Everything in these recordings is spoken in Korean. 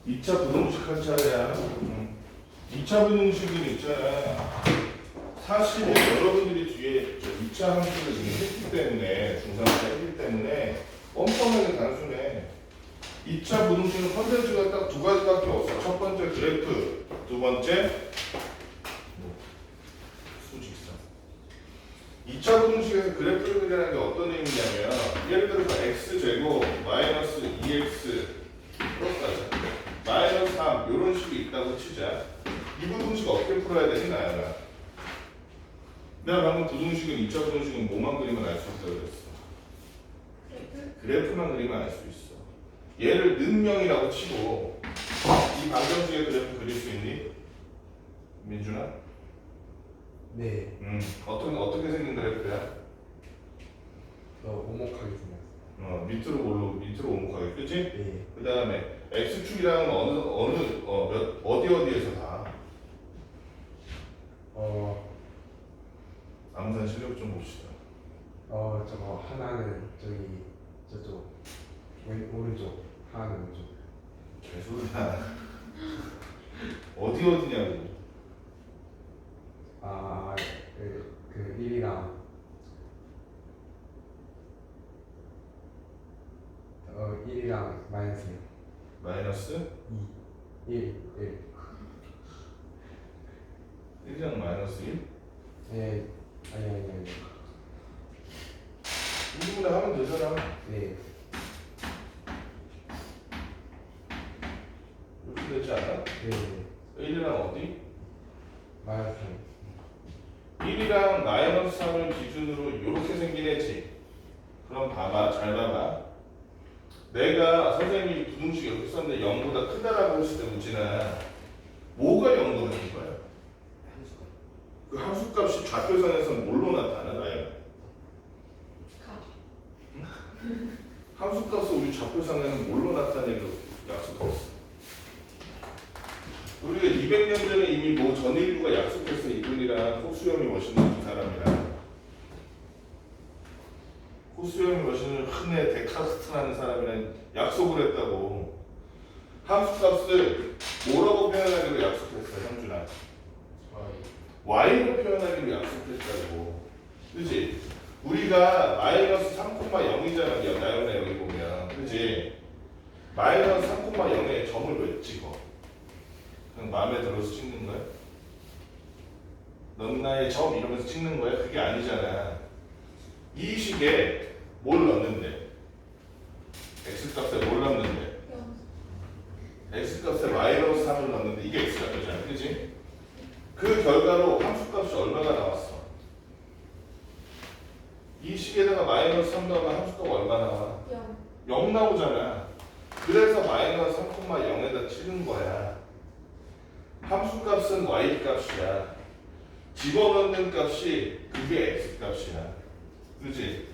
2차 부등식 할 차례야. 2차 부등식은 있잖아. 사실 여러분들이 뒤에 2차 함수를 지금 했기 때문에 중3 때 했기 때문에 뻔뻔하게 단순해. 2차 부등식은 컨텐츠가 딱 두 가지밖에 없어. 첫 번째 그래프, 두 번째 수직선. 2차 부등식에서 그래프를 그리는 게 어떤 의미냐면 예를 들어서 x제곱 마이너스 2x 플러스 마이너스 3 이런 식이 있다고 치자. 이 부등식 어떻게 풀어야 되니 나연아? 내가 방금 부등식은 2차 부등식은 뭐만 그리면 알 수 있다고 그랬어. 그래프만 그리면 알 수 있어. 얘를 능명이라고 치고 이 방정식의 그래프 그릴 수 있니? 민준아? 네. 어떻게 생긴 그래프야? 오목하게 생겼어요. 밑으로 오목하게, 그치? 네. 그 다음에 x축이랑 어디에서 다? 암산 실력 좀 봅시다. 저거 하나는 저기 저쪽 오른쪽, 하나는 왼쪽. 개소리야. 어디냐고. 그 1이랑 1이랑 마이너스 마이너스 2, 1, 1이랑 마이너스 1? 네. 아니. 이 부분에 하면 되잖아. 네. 이렇게 되지 않아? 네. 1이랑 어디? 마이너스 1이랑 마이너스 3을 기준으로 이렇게 생긴 애지. 그럼 봐봐, 잘 봐봐. 내가 선생님이 부등식 이렇게 썼는데 0보다 크다라고 했을 때 우진아 뭐가 0보다 큰 거야? 그 함수값이 좌표선에서 뭘로 나타나나요? 함수값을 우리 좌표선에는 뭘로 나타내기로 약속했어? 우리가 200년 전에 이미 뭐 전인류가 약속했어. 이분이랑 호수염이 멋있는 두 사람이랑. 호수염이 멋있는 흔해 데카스트라는 사람이랑 약속을 했다고. 함수값을 뭐라고 표현하기로 약속했어, 현준아? y로 표현하기로 약속했다고. 그치? 우리가 마이너스 3,0이잖아. 나연아 여기 보면. 그치? 마이너스 3,0에 점을 왜 찍어? 그냥 마음에 들어서 찍는 거야? 넌 나의 점 이러면서 찍는 거야? 그게 아니잖아. 이 식에 뭘 넣는데? x값에 뭘 넣는데? x값에 마이너스 3을 넣는데 이게 x값이잖아. 그치? 그 결과로 함수값이 얼마가 나왔어? 이 식에다가 마이너스 3 넣으면 함수값 얼마 나와? 0 나오잖아. 그래서 마이너스 3,0에다 찍은 거야. 함수값은 y값이야. 집어넣는 값이 그게 x값이야. 그치?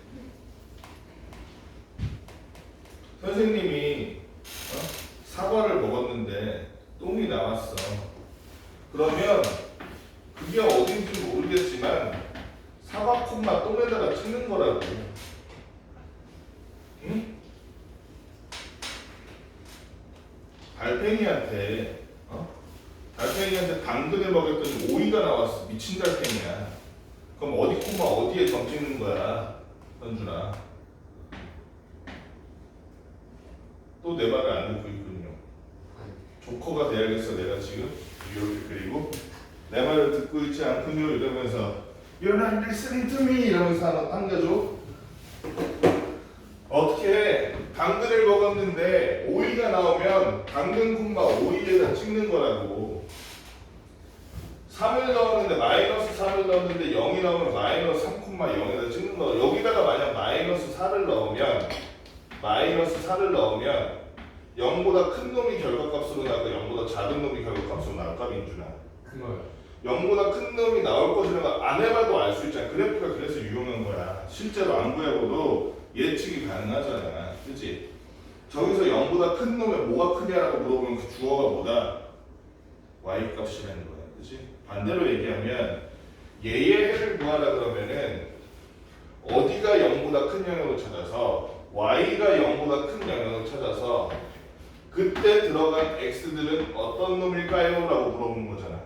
선생님이 사과를 먹었는데 똥이 나왔어. 그러면 그게 어딘지 모르겠지만 사과 콤마 똥에다가 찍는 거라고. 응? 달팽이한테 당근을 먹였더니 오이가 나왔어. 미친 달팽이야. 그럼 어디 콤마 어디에 점 찍는 거야, 현준아? 또 내 말을 안 듣고 있군요. 조커가 돼야겠어. 내가 지금 이렇게 그리고 내 말을 듣고 있지 않군요 이러면서 You're not listening to me 이러면서 하나 당겨줘. 어떻게 당근을 먹었는데 오이가 나오면 당근 콤마 오이에다 찍는 거라고. 3을 넣었는데 마이너스 3을 넣었는데 0이 나오면 마이너스 3,0에다 찍는 거. 여기다가 만약 마이너스 4를 넣으면 0보다 큰 놈이 결과값으로 나올까 0보다 작은 놈이 결과값으로 나올까 민준아? 큰 거요. 0보다 큰 놈이 나올 것이라는 걸 안 해봐도 알 수 있잖아. 그래프가 그래서 유용한 거야. 실제로 안 구해봐도 예측이 가능하잖아. 그치? 저기서 0보다 큰 놈에 뭐가 크냐라고 물어보면 그 주어가 뭐다? y값이라는 거야. 그치? 반대로 얘기하면 얘의 해를 구하라 그러면은 어디가 0보다 큰 영역을 찾아서 y가 0보다 큰 영역을 찾아서 그 그때 들어간 x들은 어떤 놈일까요? 라고 물어보는 거잖아.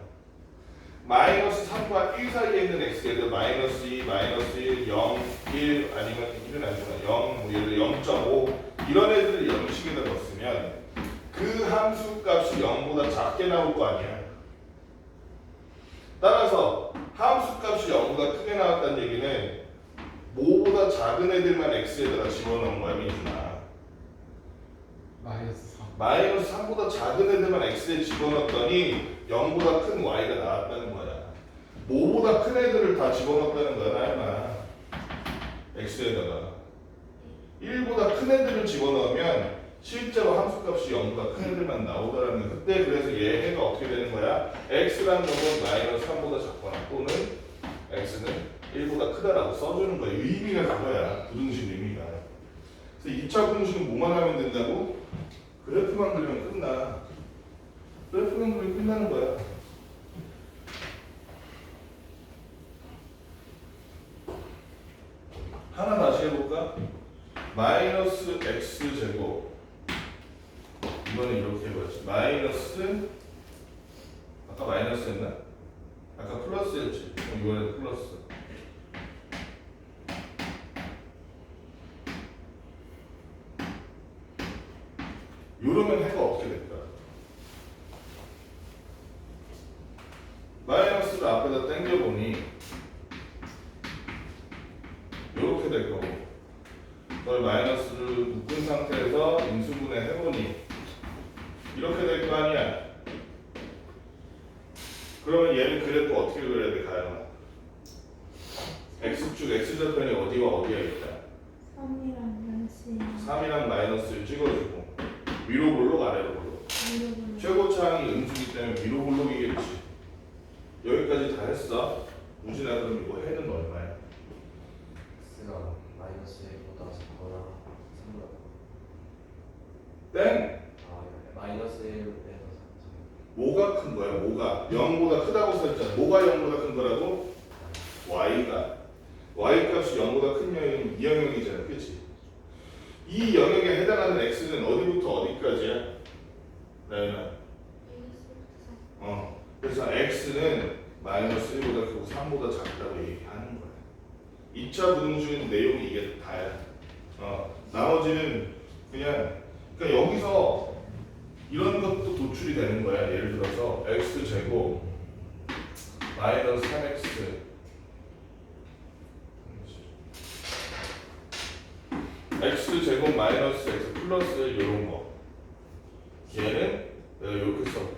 마이너스 3과 1 사이에 있는 x들 마이너스 2, 마이너스 1, 0, 1 아니면 1은 아니구나 0, 뭐 예를 들어 0.5 이런 애들을 영식에다 넣었으면 그 함수 값이 0보다 작게 나올 거 아니야. 따라서 함수 값이 0보다 크게 나왔다는 얘기는 뭐보다 작은 애들만 x에다가 집어넣은 거야, 민준아. 마이너스 3. 마이너스 3보다 작은 애들만 x에 집어넣었더니 0보다 큰 y가 나왔다는 거야. 뭐보다 큰 애들을 다 집어넣었다는 거야, 나연아. x에다가 1보다 큰 애들을 집어넣으면 실제로 함수값이 0보다 큰 애들만 나오더라는 거야. 그때 그래서 얘 해가 어떻게 되는 거야? x라는 놈은 마이너스 3보다 작거나 또는 x는 1보다 크다라고 써주는 거야. 의미가 그거야. 부등식 의미가. 그래서 2차 부등식은 뭐만 하면 된다고? 그래프만 그리면 끝나. 그래프만 그리면 끝나는 거야. 하나 다시 해볼까? 마이너스 x 제곱 이거는 이렇게 해봐야지. 마이너스 아까 마이너스였나? 아까 플러스였지. 이번에는 플러스. 이러면 해가 어떻게 될까? 마이너스를 앞에다 당겨보니 이렇게 될 거고 그걸 마이너스를 묶은 상태에서 인수분해 해보니 이렇게 될 거 아니야. 그러면 얘는 그래프 어떻게 그려야 돼, 가요? x축 x좌편이 어디와 어디가 있다? 3이랑 마이너스 3이랑 마이너스를 찍어주고 위로 볼록 아래로 볼록. 1. 최고차항이 음수기 때문에 위로 볼록이겠지. 여기까지 다 했어. 우진아 그럼 이거 해는 얼마야? x가 마이너스 1보다 작거나 3보다 땡! 마이너스 1에서 뭐가 큰 거야? 뭐가? 0보다 크다고 썼잖아. 뭐가 0보다 큰 거라고? y가. y 값이 0보다 큰 영역이 이 영역이잖아. 그치? 이 영역에 해당하는 x는 어디부터 어디까지야? 나연아. 그래서 x는 마이너스 1보다 크고 3보다 작다고 얘기하는 거야. 2차 부등식은 내용이 이게 다야. 나머지는 그냥 그러니까 여기서 이런 것도 도출이 되는 거야. 예를 들어서 x 제곱 마이너스 3x x 제곱 마이너스 x 플러스 이런 거. 얘는 내가 이렇게 써볼게.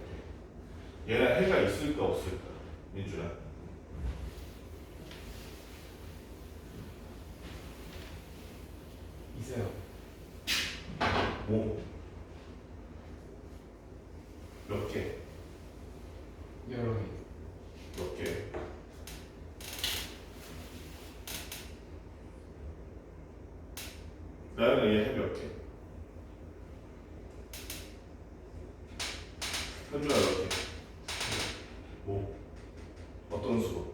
얘는 해가 있을까 없을까? 민준아. 있어요. 뭐? 몇 개? 여러 개. 몇 개? 나는 얘 해 몇 개? 현준아 몇 개? 뭐? 어떤 수로?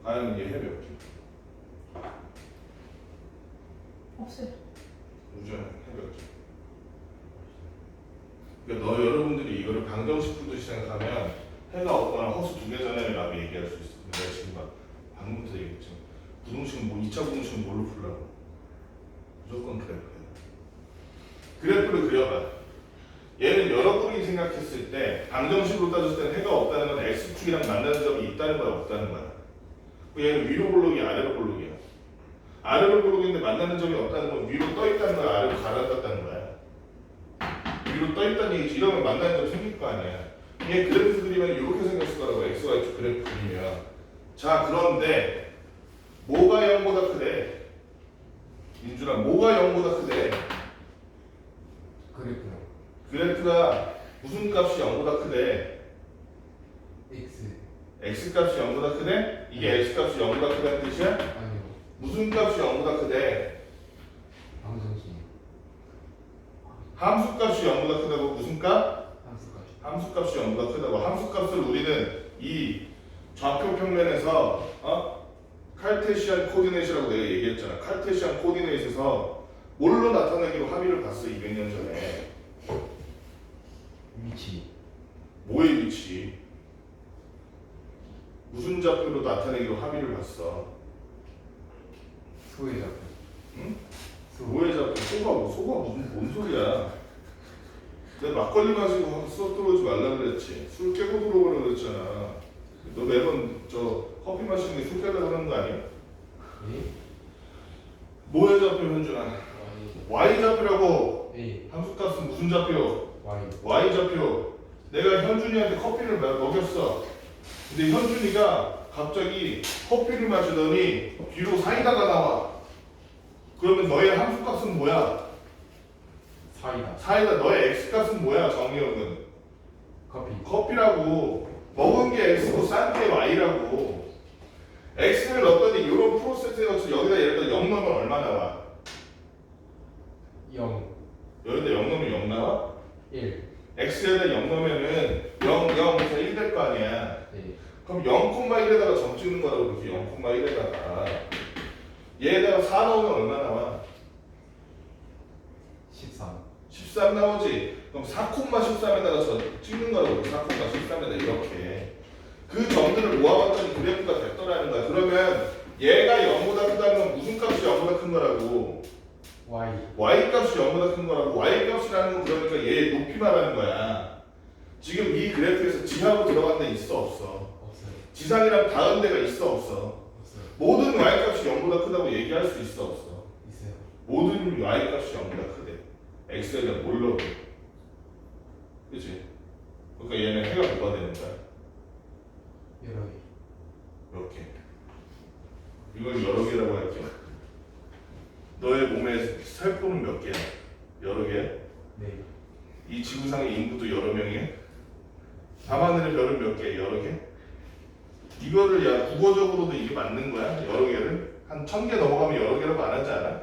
가연은 얘 해 몇 개? 없어요. 우주야 해 몇 개? 그러니까 너 여러분들이 이거를 방정식 풀듯이 생각하면 해가 없거나 허수 두 개잖아요라고 얘기할 수 있어. 내가 지금 막 방금부터 얘기했지만 부등식은 뭐 2차 부등식은 뭘로 풀라고? 무조건 그래프야. 그래프를 그려봐. 얘는 여러분이 생각했을 때 방정식으로 따졌을 때는 해가 없다는 건 x축이랑 만나는 점이 있다는 거야 없다는 거야. 얘는 위로 볼록이 아래로 볼록이야. 아래로 볼록인데 만나는 점이 없다는 건 위로 떠 있다는 거야 아래로 가라앉았다는 거야. 위로 떠 있다는 얘기지. 이러면 만나는 점 생길 거 아니야. 얘 그래프 그리면 이렇게 생겼을 거라고 xy축 그래프 그리면. 자 그런데 뭐가 0보다 크대? 민준아 뭐가 0보다 크대? 그래프요. 그래프가 무슨 값이 0보다 크대? x. x 값이 0보다 크대? 이게 x 값이 0보다 크다는 뜻이야? 아니요. 무슨 값이 0보다 크대? 방정식. 함수 값이 0보다 크다고. 무슨 값? 함수까지. 함수 값이 0보다 크다고. 함수 값을 우리는 이 좌표 평면에서 칼테시안 코디네이트라고 내가 얘기했잖아. 칼테시안 코디네이트에서 뭘로 나타내기로 합의를 봤어 200년 전에. 위치. 뭐의 위치? 무슨 좌표로 나타내기로 합의를 봤어? 소의 좌표. 응? 소. 뭐의 좌표? 소가 무슨 뭔 소리야? 내가 막걸리 마시고 수업 들어오지 말라 그랬지. 술 깨고 들어오라 그랬잖아. 너 매번 저 커피 마시는 게 술 깨려고 하는 거 아니야? A. 뭐의 좌표 현준아? y 좌표라고. A. 함수값은 무슨 좌표? Y. y 좌표. 내가 현준이한테 커피를 먹였어. 근데 현준이가 갑자기 커피를 마시더니 뒤로 사이다가 나와. 그러면 너의 함수값은 뭐야? 사이다. 사이다. 너의 x값은 뭐야? 정의역은 커피. 커피라고. 먹은 게 x고 싼 게 y라고. x를 넣었더니 이런 프로세스에 거쳐 여기다 예를 들어 0 넣으면 얼마 나와? 0. 여기다 0 넣으면 0 나와? 1. x에다 0 넣으면은 0, 0에서 1 될 거 아니야. 네. 그럼 0,1에다가 점 찍는 거라고 그러지. 0,1에다가 얘에다가 4 넣으면 얼마 나와? 13. 13 나오지. 그럼 4,13에다가 점 찍는 거라고. 4,13에다 이렇게 그 점들을 모아봤더니 그래프가 됐더라는 거야. 그러면 얘가 0보다 크다는 건 무슨 값이 0보다 큰 거라고? Y. y 값이 0보다 큰 거라고. y 값이라는 건 그러니까 얘 높이 말하는 거야. 지금 이 그래프에서 지하로 들어간 데 있어 없어? 없어요. 지상이랑 닿은 데가 있어 없어? 없어요. 모든 y 값이 0보다 크다고 얘기할 수 있어 없어? 있어요. 모든 y 값이 0보다 크대. x에 대한 뭘로? 그치? 그러니까 얘는 해가 뭐가 되는 거야? 여러 개. 이렇게. 이걸 여러 개라고 할게. 너의 몸에 살포는 몇 개야? 여러 개? 네. 이 지구상의 인구도 여러 명이야? 밤하늘의 별은 몇 개? 여러 개? 이거를 야 국어적으로도 이게 맞는 거야? 여러 개를? 한 1000개 넘어가면 여러 개라고 안 하지 않아?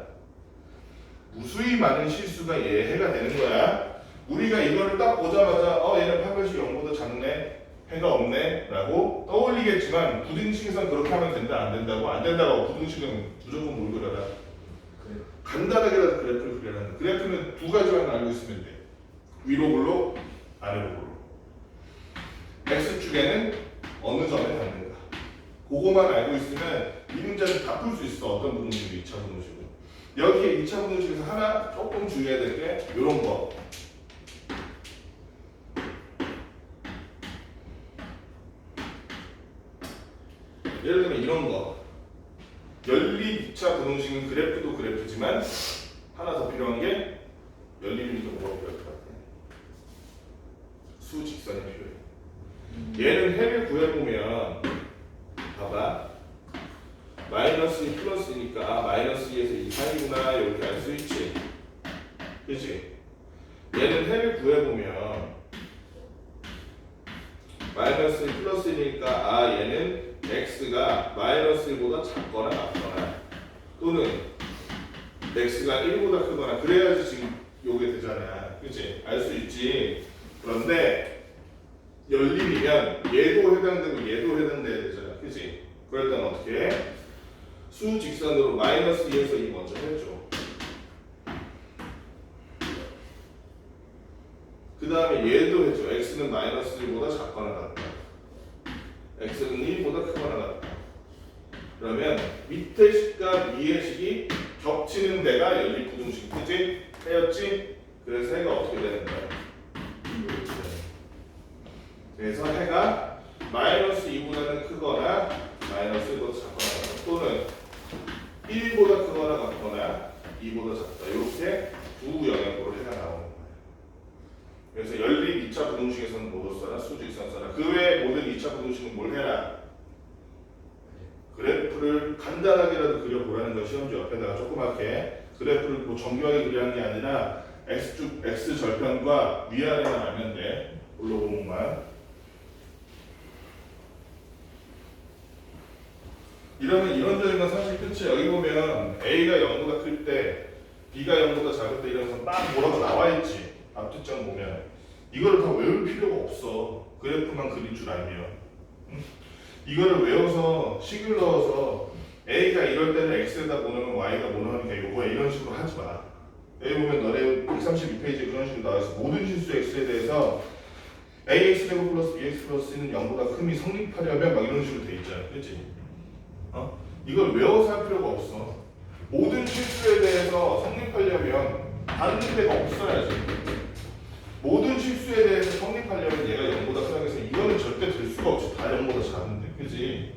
무수히 많은 실수가 해가 되는 거야. 우리가 이거를 딱 보자마자 얘는 파별식 0보다 작네, 해가 없네 라고 떠올리겠지만 부등식에선 그렇게 하면 된다 안 된다고? 안 된다고. 부등식은 무조건 뭘 그려라? 그래. 간단하게라도 그래프를 그려라. 그래프는 두 가지만 알고 있으면 돼. 위로 볼록, 아래로 볼록. x축에는 어느 점에 닿는가. 그거만 알고 있으면 이 문제는 다 풀 수 있어. 어떤 부등식도 2차 부등식은. 여기에 2차 부등식에서 하나 조금 주의해야 될 게 이런 거. 예를 들면 이런 거. 연립 2차 부등식은 그래프도 그래프지만 하나 더 필요한 게 연립이니까 뭐가 필요할 것 같아? 수직선이 필요해. 얘는 해를 구해보면 봐봐. 마이너스 2 플러스니까 마이너스 2에서 2 사이구나 이렇게 알 수 있지. 그치? 얘는 해를 구해보면 마이너스 2 플러스니까 얘는 x가 마이너스 1보다 작거나 같거나 또는 x가 1보다 크거나 그래야지 지금 요게 되잖아. 그치? 알 수 있지. 그런데 연립이면 얘도 해당되고 얘도 해당돼야 되잖아. 그치? 그럴 때는 어떻게 해? 수직선으로 마이너스 2에서 2 먼저 해줘. 그 다음에 얘도 해줘. x는 마이너스 1보다 작거나 같다. x는 1보다 크거나 같다. 그러면 밑에 식과 위의 식이 겹치는 데가 연립부등식. 그치? 해였지? 그래서 해가 어떻게 되는 거야? 그래서 해가 마이너스 2보다는 크거나 마이너스 1보다 작거나 또는 1보다 크거나 같거나 2보다 작다. 이렇게 두 영역으로 해가 나오는 거예요. 그래서 연립 2차 부등식에서는 뭐로 써라? 수직선 써라. 그 외에 모든 2차 부등식은 뭘 해라? 그래프를 간단하게라도 그려보라는 거. 시험지 옆에다가 조그맣게 그래프를 뭐 정교하게 그리는 게 아니라 x축 x 절편과 위아래만 알면 돼. 올라오는만. 이러면 이론적인 건 사실 끝이에요. 여기 보면 A가 0보다 클 때, B가 0보다 작을 때 이래서 딱 뭐라고 나와 있지. 앞뒷장 보면 이거를 다 외울 필요가 없어. 그래프만 그릴 줄 알면. 응? 이거를 외워서 식을 넣어서 A가 이럴 때는 X에다 모노면 Y가 모노니까 요거 이런 식으로 하지 마. 여기 보면 너네 132페이지에 그런 식으로 나와있어. 모든 실수 X에 대해서 AX 제곱 플러스 BX 플러스 C는 0보다 큼이 성립하려면 막 이런 식으로 돼 있잖아. 그치? 이걸 외워서 할 필요가 없어. 모든 실수에 대해서 성립하려면 다른 데가 없어야지. 모든 실수에 대해서 성립하려면 얘가 0보다 크다고 해서 이거는 절대 될 수가 없지. 다 0보다 작은데. 그치?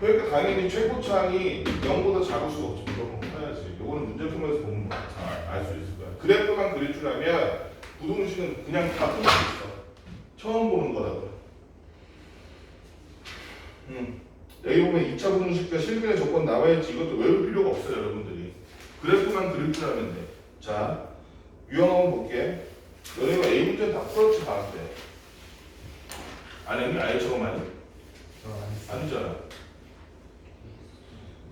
그러니까 당연히 최고차항이 0보다 작을 수가 없지. 무조건 해야지. 이거는 문제 풀면서 보면 알 수 있을 거야. 그래프만 그릴 줄 알면 부등식은 그냥 다 풀 수 있어. 처음 보는 거라고. 여기 보면 2차 부등식과 실근의 조건 나와있지. 이것도 외울 필요가 없어요, 여러분들이. 그래프만 그릴 줄 알면 돼. 자, 유형 한번 볼게. 너네가 A 문제는 다 풀었지, 방학 때. 안 했니? 아예 저거만 해? 아니잖아.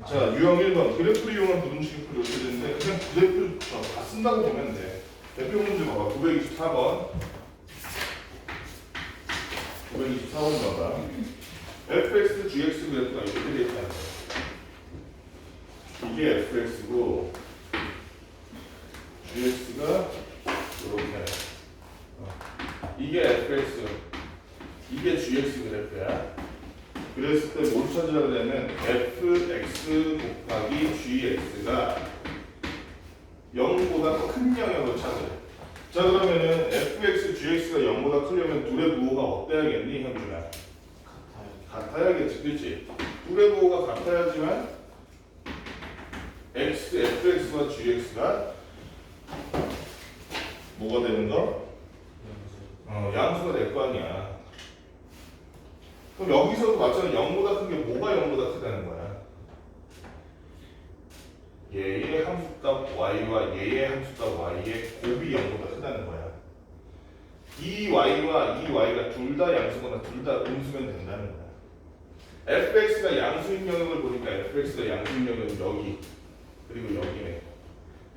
자, 유형 1번. 그래프를 이용한 부등식이 이렇게 되는데 그냥 그래프 다 쓴다고 보면 돼. 대표 문제 봐봐. 924번. 924번 봐봐. fx, gx 그래프가 이렇게 되어 있다는 거야. 이게 fx고 gx가 이렇게. 이게 fx, 이게 gx 그래프야. 그랬을 때 뭘 찾으려고 하냐면 fx 곱하기 gx가 0보다 큰 영역을 찾아요. 자, 그러면은 fx, gx가 0보다 크려면 둘의 부호가 어때야겠니, 형준아? 같아야겠지, 그렇지? 둘의 부호가 같아야지만 fx와 gx가 뭐가 되는 거? 양수가 될 거 아니야. 그럼 여기서도 마찬가지로 0보다 큰 게 뭐가 0보다 크다는 거야? 얘의 함수값 y와 얘의 함수값 y의 곱이 0보다 크다는 거야. 이 y와 이 y가 둘 다 양수거나 둘 다 음수면 된다는 거야. fx가 양수인 영역을 보니까 fx가 양수인 영역은 여기 그리고 여기네.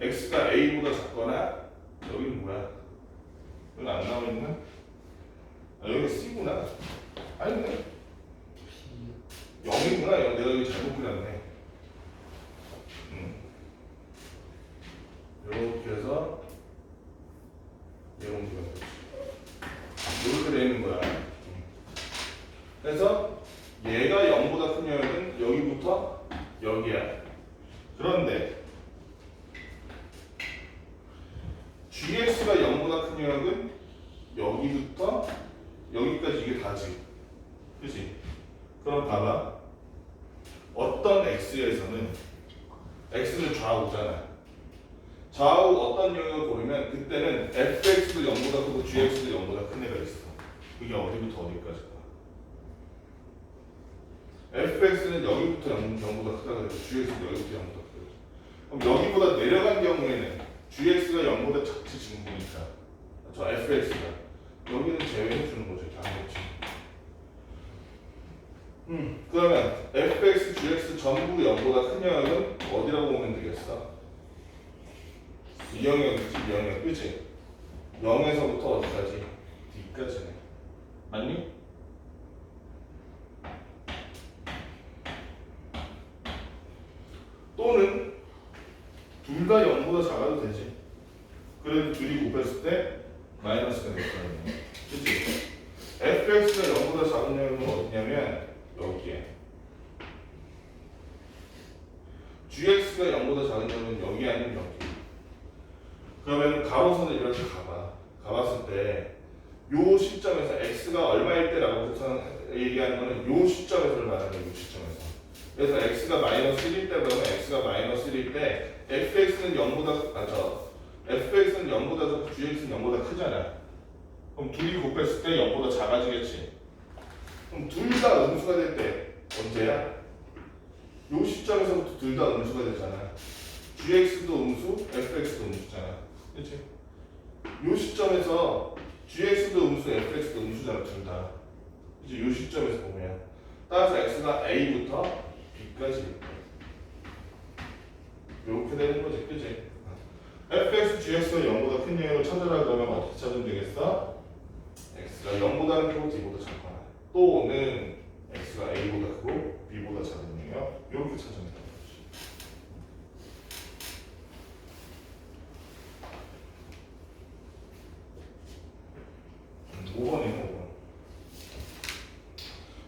x가 a보다 작거나 여기는 뭐야? 여기 안 나와 있나? 여기가 c구나. 아니네. 0이구나. 내가 여기 잘못 그렸네. 이렇게 해서 내용지가 이렇게 되어 있는 거야. 그래서 얘가 0보다 큰 영역은 여기부터 여기야. 그런데 gx가 0보다 큰 영역은 여기부터 여기까지 이게 다지. 그치? 그럼 봐봐. 어떤 x에서는 x는 좌우잖아. 좌우 어떤 영역을 고르면 그때는 fx도 0보다 크고 gx도 0보다 큰 애가 있어. 그게 어디부터 어디까지가? fx는 여기부터 0보다 크다 그랬고 gx도 여기부터 0보다 크다. 그럼 여기보다 내려간 경우에는 gx가 0보다 작지 지금 보니까 저 fx가 여기는 제외해 주는 거죠. 당연히. 그러면 fx, gx 전부 0보다 큰 영역은 어디라고 보면 되겠어? 이 영역이지, 이 영역, 그치? 0에서부터 어디까지? D까지네. 맞니? 또는 둘 다 0보다 작아도 되지. 그래도 둘이 곱했을 때 마이너스가 될 거 아니야. 그치? fx가 0보다 작은 영역은 어디냐면 여기에. gx가 0보다 작은 영역은 여기 아니면 여기. 그러면 가로선을 이렇게 가봤을 때 요 시점에서 x가 얼마일 때라고 얘기하는 거는 요 시점에서를 말하는 거예요. 요 시점에서. 그래서 x가 마이너스 1일 때 그러면 x가 마이너스 1일 때 fx는 0보다 fx는 0보다 작고 gx는 0보다 크잖아. 그럼 둘이 곱했을 때 0보다 작아지겠지. 그럼 둘 다 음수가 될 때 언제야? 요 시점에서부터 둘 다 음수가 되잖아. gx도 음수, fx도 음수잖아. 그치? 요 시점에서 gx도 음수, fx도 음수잖아, 둘 다. 이제 요 시점에서 보면 따라서 x가 a부터 b까지 이렇게 되는 거지, 그치? fx, gx가 0보다 큰 영역을 찾으라 그러면 어떻게 찾으면 되겠어? x가 0보다는 크고 d보다 작거나 또는 x가 a보다 크고 b보다 작은 영역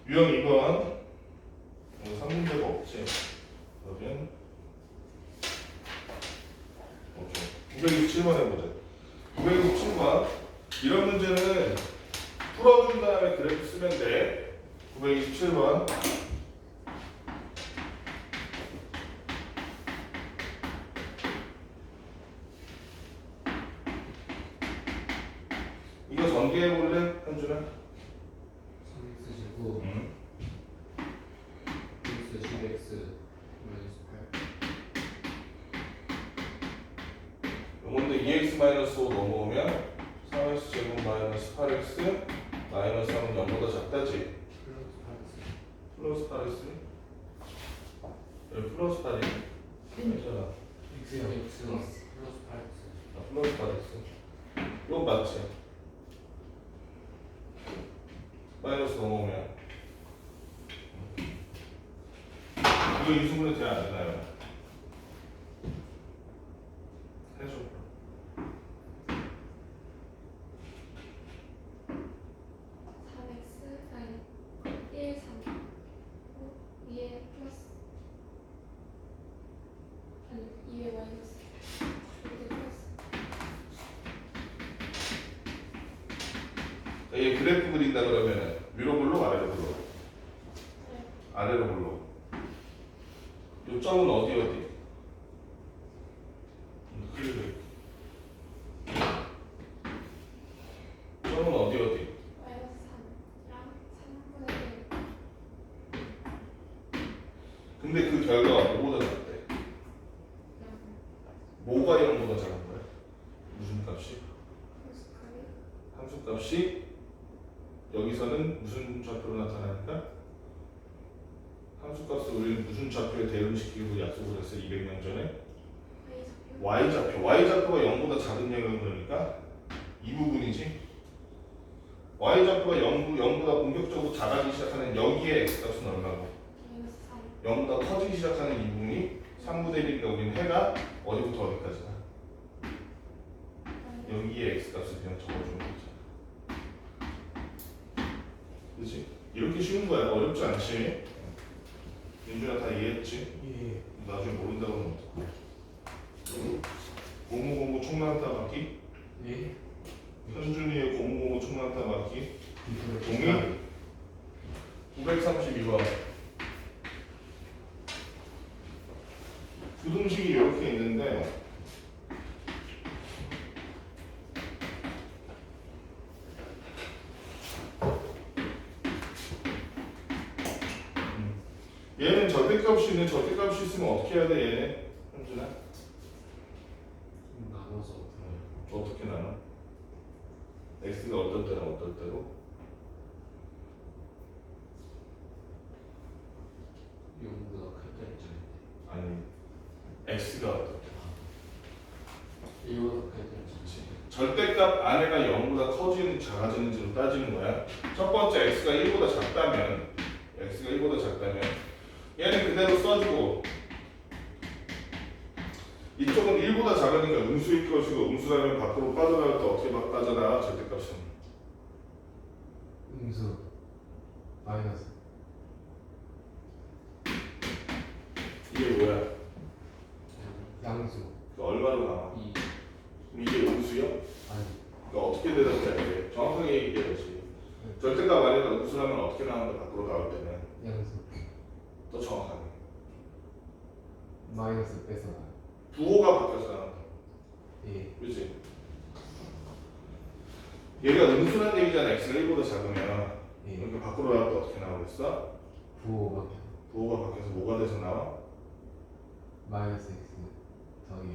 유형 2번 3문제가 없지. 그러면 오케이. 927번 해보자. 927번 이런 문제는 풀어준 다음에 그래프 쓰면 돼. 927번 이거 전개해볼래? 현준아? 3x 제곱 응. x 10x 마이너스 8 요건데 2x-5 넘어오면 3x 제곱 마이너스 8x 마이너스 3은 0보다 작다지. 플러스 8x 플러스 8x 여기 플러스 8이 아니잖아. x요 x가 플러스 8x 플러스 8x 이건 맞지? 마이너스 넘어오면 이거 인수분해 돼야 안 되나요? 해줘. 3x 아니 1, 3 위에 플러스 아니 위에 마이너스 여기 플러스 얘 그래프 그린다 그러면은 위로 블록 아래로 블록 네. 아래로 블록 요 점은 어디 그래 점은 어디 마이너스 3이랑 3분의 1 근데 그 결과가 뭐보다 작대? 뭐가 0보다 작은 거야? 무슨 값이? 함수값이 여기서는 무슨 좌표로 나타나니까? 함수값을 우리는 무슨 좌표에 대응시키고 약속을 했어 200년 전에? y좌표. y좌표가 0보다 작은 영역은 그러니까 이 부분이지. y좌표가 0보다 본격적으로 작아지기 시작하는 여기에 x값은 얼마고? 마이너스 3 0보다 커지기 시작하는 이 부분이 3분의 1이니까 우리는 해가 어디부터 어디까지나? 여기에 x값을 그냥 적어주면 되잖아. 그치? 이렇게 쉬운 거야. 어렵지 않지? 윤준아 다 이해했지? 예 나중에 모른다고 하면 어떡해? 고무고무 총난타 맞기? 예 현준이의 고무고무 총난타 맞기? 동의 동의? 932번 부등식이 이렇게 있는데 얘는 절대값이 있는 절대값이 있으면 어떻게 해야 돼 얘는? 현준아? 나눠서 어떻게 나눠? x가 어떨 때랑 어떨 때로? 0보다 클 때 있잖아요 아니 x가 어떨 때? 1보다 클 때 있잖아요 절대값 안에가 0보다 커지는지 작아지는지로 따지는 거야. 첫 번째 x가 1보다 작다면 얘는 그대로 써주고 이쪽은 1보다 작으니까 음수일 것이고 음수라면 밖으로 빠져나갈 때 어떻게 빠져나가? 절대값은 음수 마이너스 이게 뭐야? 양수 얼마로 나와? 2 그럼 이게 음수요? 아니 그러니까 어떻게 대답해야 돼? 정확하게 얘기해야지. 절대값 안에가 음수라면 어떻게 나오는데 밖으로 나올 때는 양수 더 정확하게 마이너스 빼서 나요 부호가 바뀌어서 나온다. 예 그렇지? 얘가 음수란 얘기잖아. x가 1보다 작으면 예 이렇게 밖으로 나올 때 어떻게 나오겠어? 부호가 부호가 바뀌어서 뭐가 돼서 나와? 마이너스 x 더하기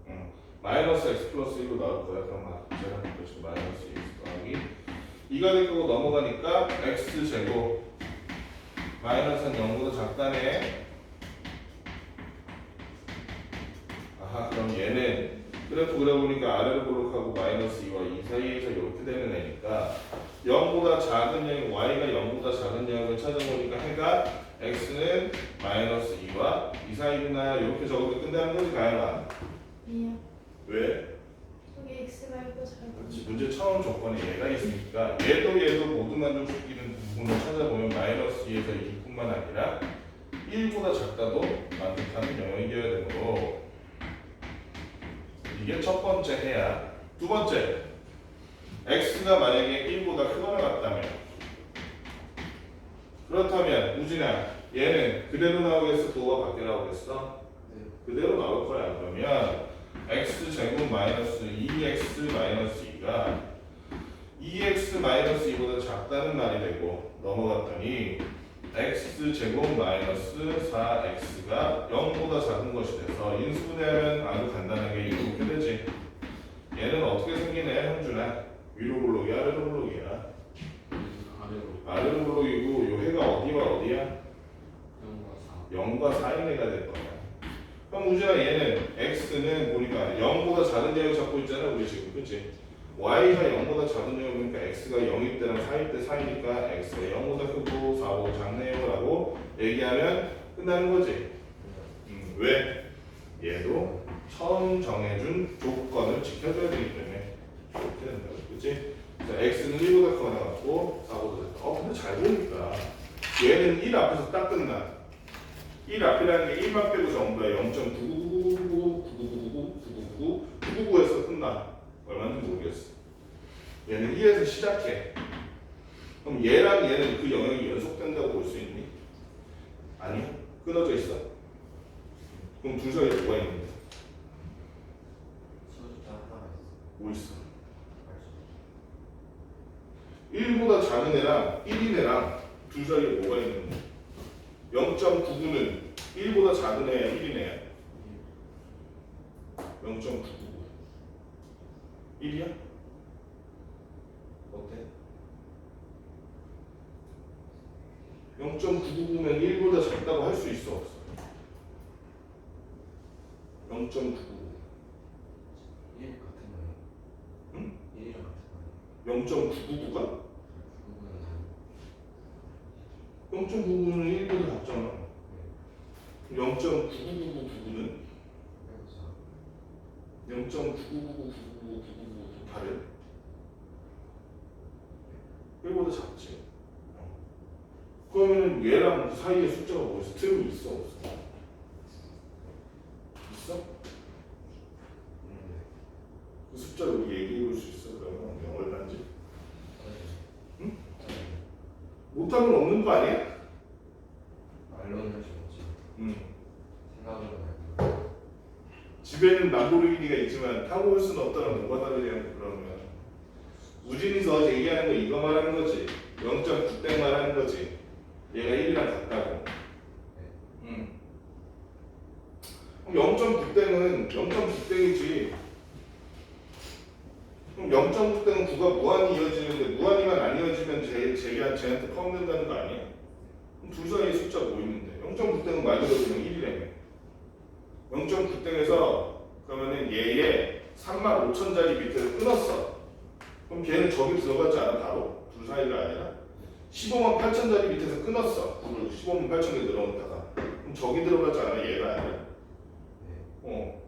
응. 마이너스 x 플러스 1로 나올 거야. 그럼 제가 바뀌어서 마이너스 x 더하기 2가 될 거고 넘어가니까 x 제곱 마이너스는 0보다 작다네. 아하, 그럼 얘는 그래프 그려보니까 아래로 볼록하고 마이너스 2와 2 사이에서 이렇게 되는 애니까 0보다 작은 영역, y가 0보다 작은 영역을 찾아보니까 해가 x는 마이너스 2와 2 사이구나 이렇게 적으면 끝나는 거지 가야가. 아니요 왜? 저기 x 말고 잘 그렇지. 문제 처음 조건에 얘가 있으니까 얘도 모두 만족시키는 부분을 찾아보면 마이너스 2에서 2뿐만 아니라 1보다 작다도 만족하는 영역이어야 되고, 이게 첫 번째 해야. 두 번째, x가 만약에 1보다 크거나 같다면, 그렇다면 우진아, 얘는 그대로 나오겠어? 부호가 바뀌어 나오겠어? 네. 그대로 나올 거야. 그러면 x제곱 마이너스 2x 마이너스 2가 2x 마이너스 2보다 작다는 말이 되고, 넘어갔더니 x제곱 마이너스 4x가 0보다 작은 것이 돼서 인수분해하면 아주 간단하게 이렇게 되지. 얘는 어떻게 생기네, 현준아? 위로 블록이야, 아래로 블록이야? 아래로 아래로 블록이고, 요 해가 어디와 어디야? 0과 4 0과 4인 애가 될 거야. 그럼 우진아, 얘는 x는 보니까 0보다 작은 제곱 잡고 있잖아, 우리 지금, 그치? y가 0보다 작은 제곱이니까 x가 0일 때랑 4일 때 사이니까 x가 0보다 크고 4보다 작네요 라고 얘기하면 끝나는 거지. 왜? 얘도 처음 정해준 조건을 지켜줘야 되기 때문에 이렇게 된다고, 그치? 자, x는 1보다 크거나 같고 4보다 작다. 근데 잘 보니까 얘는 1 앞에서 딱 끝나. 1 앞이라는 게 1만 빼고 전부야. 0.9999999999999에서 끝나. 얼마인지 모르겠어. 얘는 1에서 시작해. 그럼 얘랑 얘는 그 영역이 연속된다고 볼 수 있니? 아니야. 끊어져 있어. 그럼 둘 사이에 뭐가 있는데? 소수자 하나가 있어. 뭐 있어? 1보다 작은 애랑 1인 애랑 둘 사이에 뭐가 있는데? 0.99는 1보다 작은 애야, 1인 애야? 0.999. 1이야? 어때? 0.999면 1보다 작다고 할 수 있어, 없어? 0.999. 1 같은 거예요. 응? 1이랑 같은 거예요. 0.999가? 9는 0.99는 1보다 작잖아. 0.99999는? 0.9999999 다르? 1보다 작지. 그러면은 얘랑 그 사이에 숫자가 뭐 있어? 틈이 있어, 없어? 있어? 그 숫자를 우리 얘기해 볼 수 있어? 그러면 얼마인지? 응? 못하면 없는 거 아니야? 말로는 할 수 없지. 생각으로는 할 집에는 람보르기니가 있지만 타고 올 수는 없다는 뭐가 다르냐고. 그러면 우진이 저 얘기하는 거 이거 말하는 거지. 0.9땡 말하는 거지. 얘가 1이랑 같다고. 그럼 0.9땡은 0.9땡이지. 그럼 0.9땡은 9가 무한히 이어지는데 무한히만 안 이어지면 쟤한테 포함된다는 거 아니야? 그럼 둘 사이에 숫자 뭐 있는데? 0.9땡은 말 그대로 그냥 1이라며. 0.9땡에서 그러면은 얘의 35,000짜리 밑에서 끊었어. 그럼 걔는 저기 들어가지 않아? 바로? 둘 사이가 아니라? 158,000짜리 밑에서 끊었어. 158,000개 늘어놓다가. 그럼 저기 들어가지 않아? 얘가 아니라? 그럼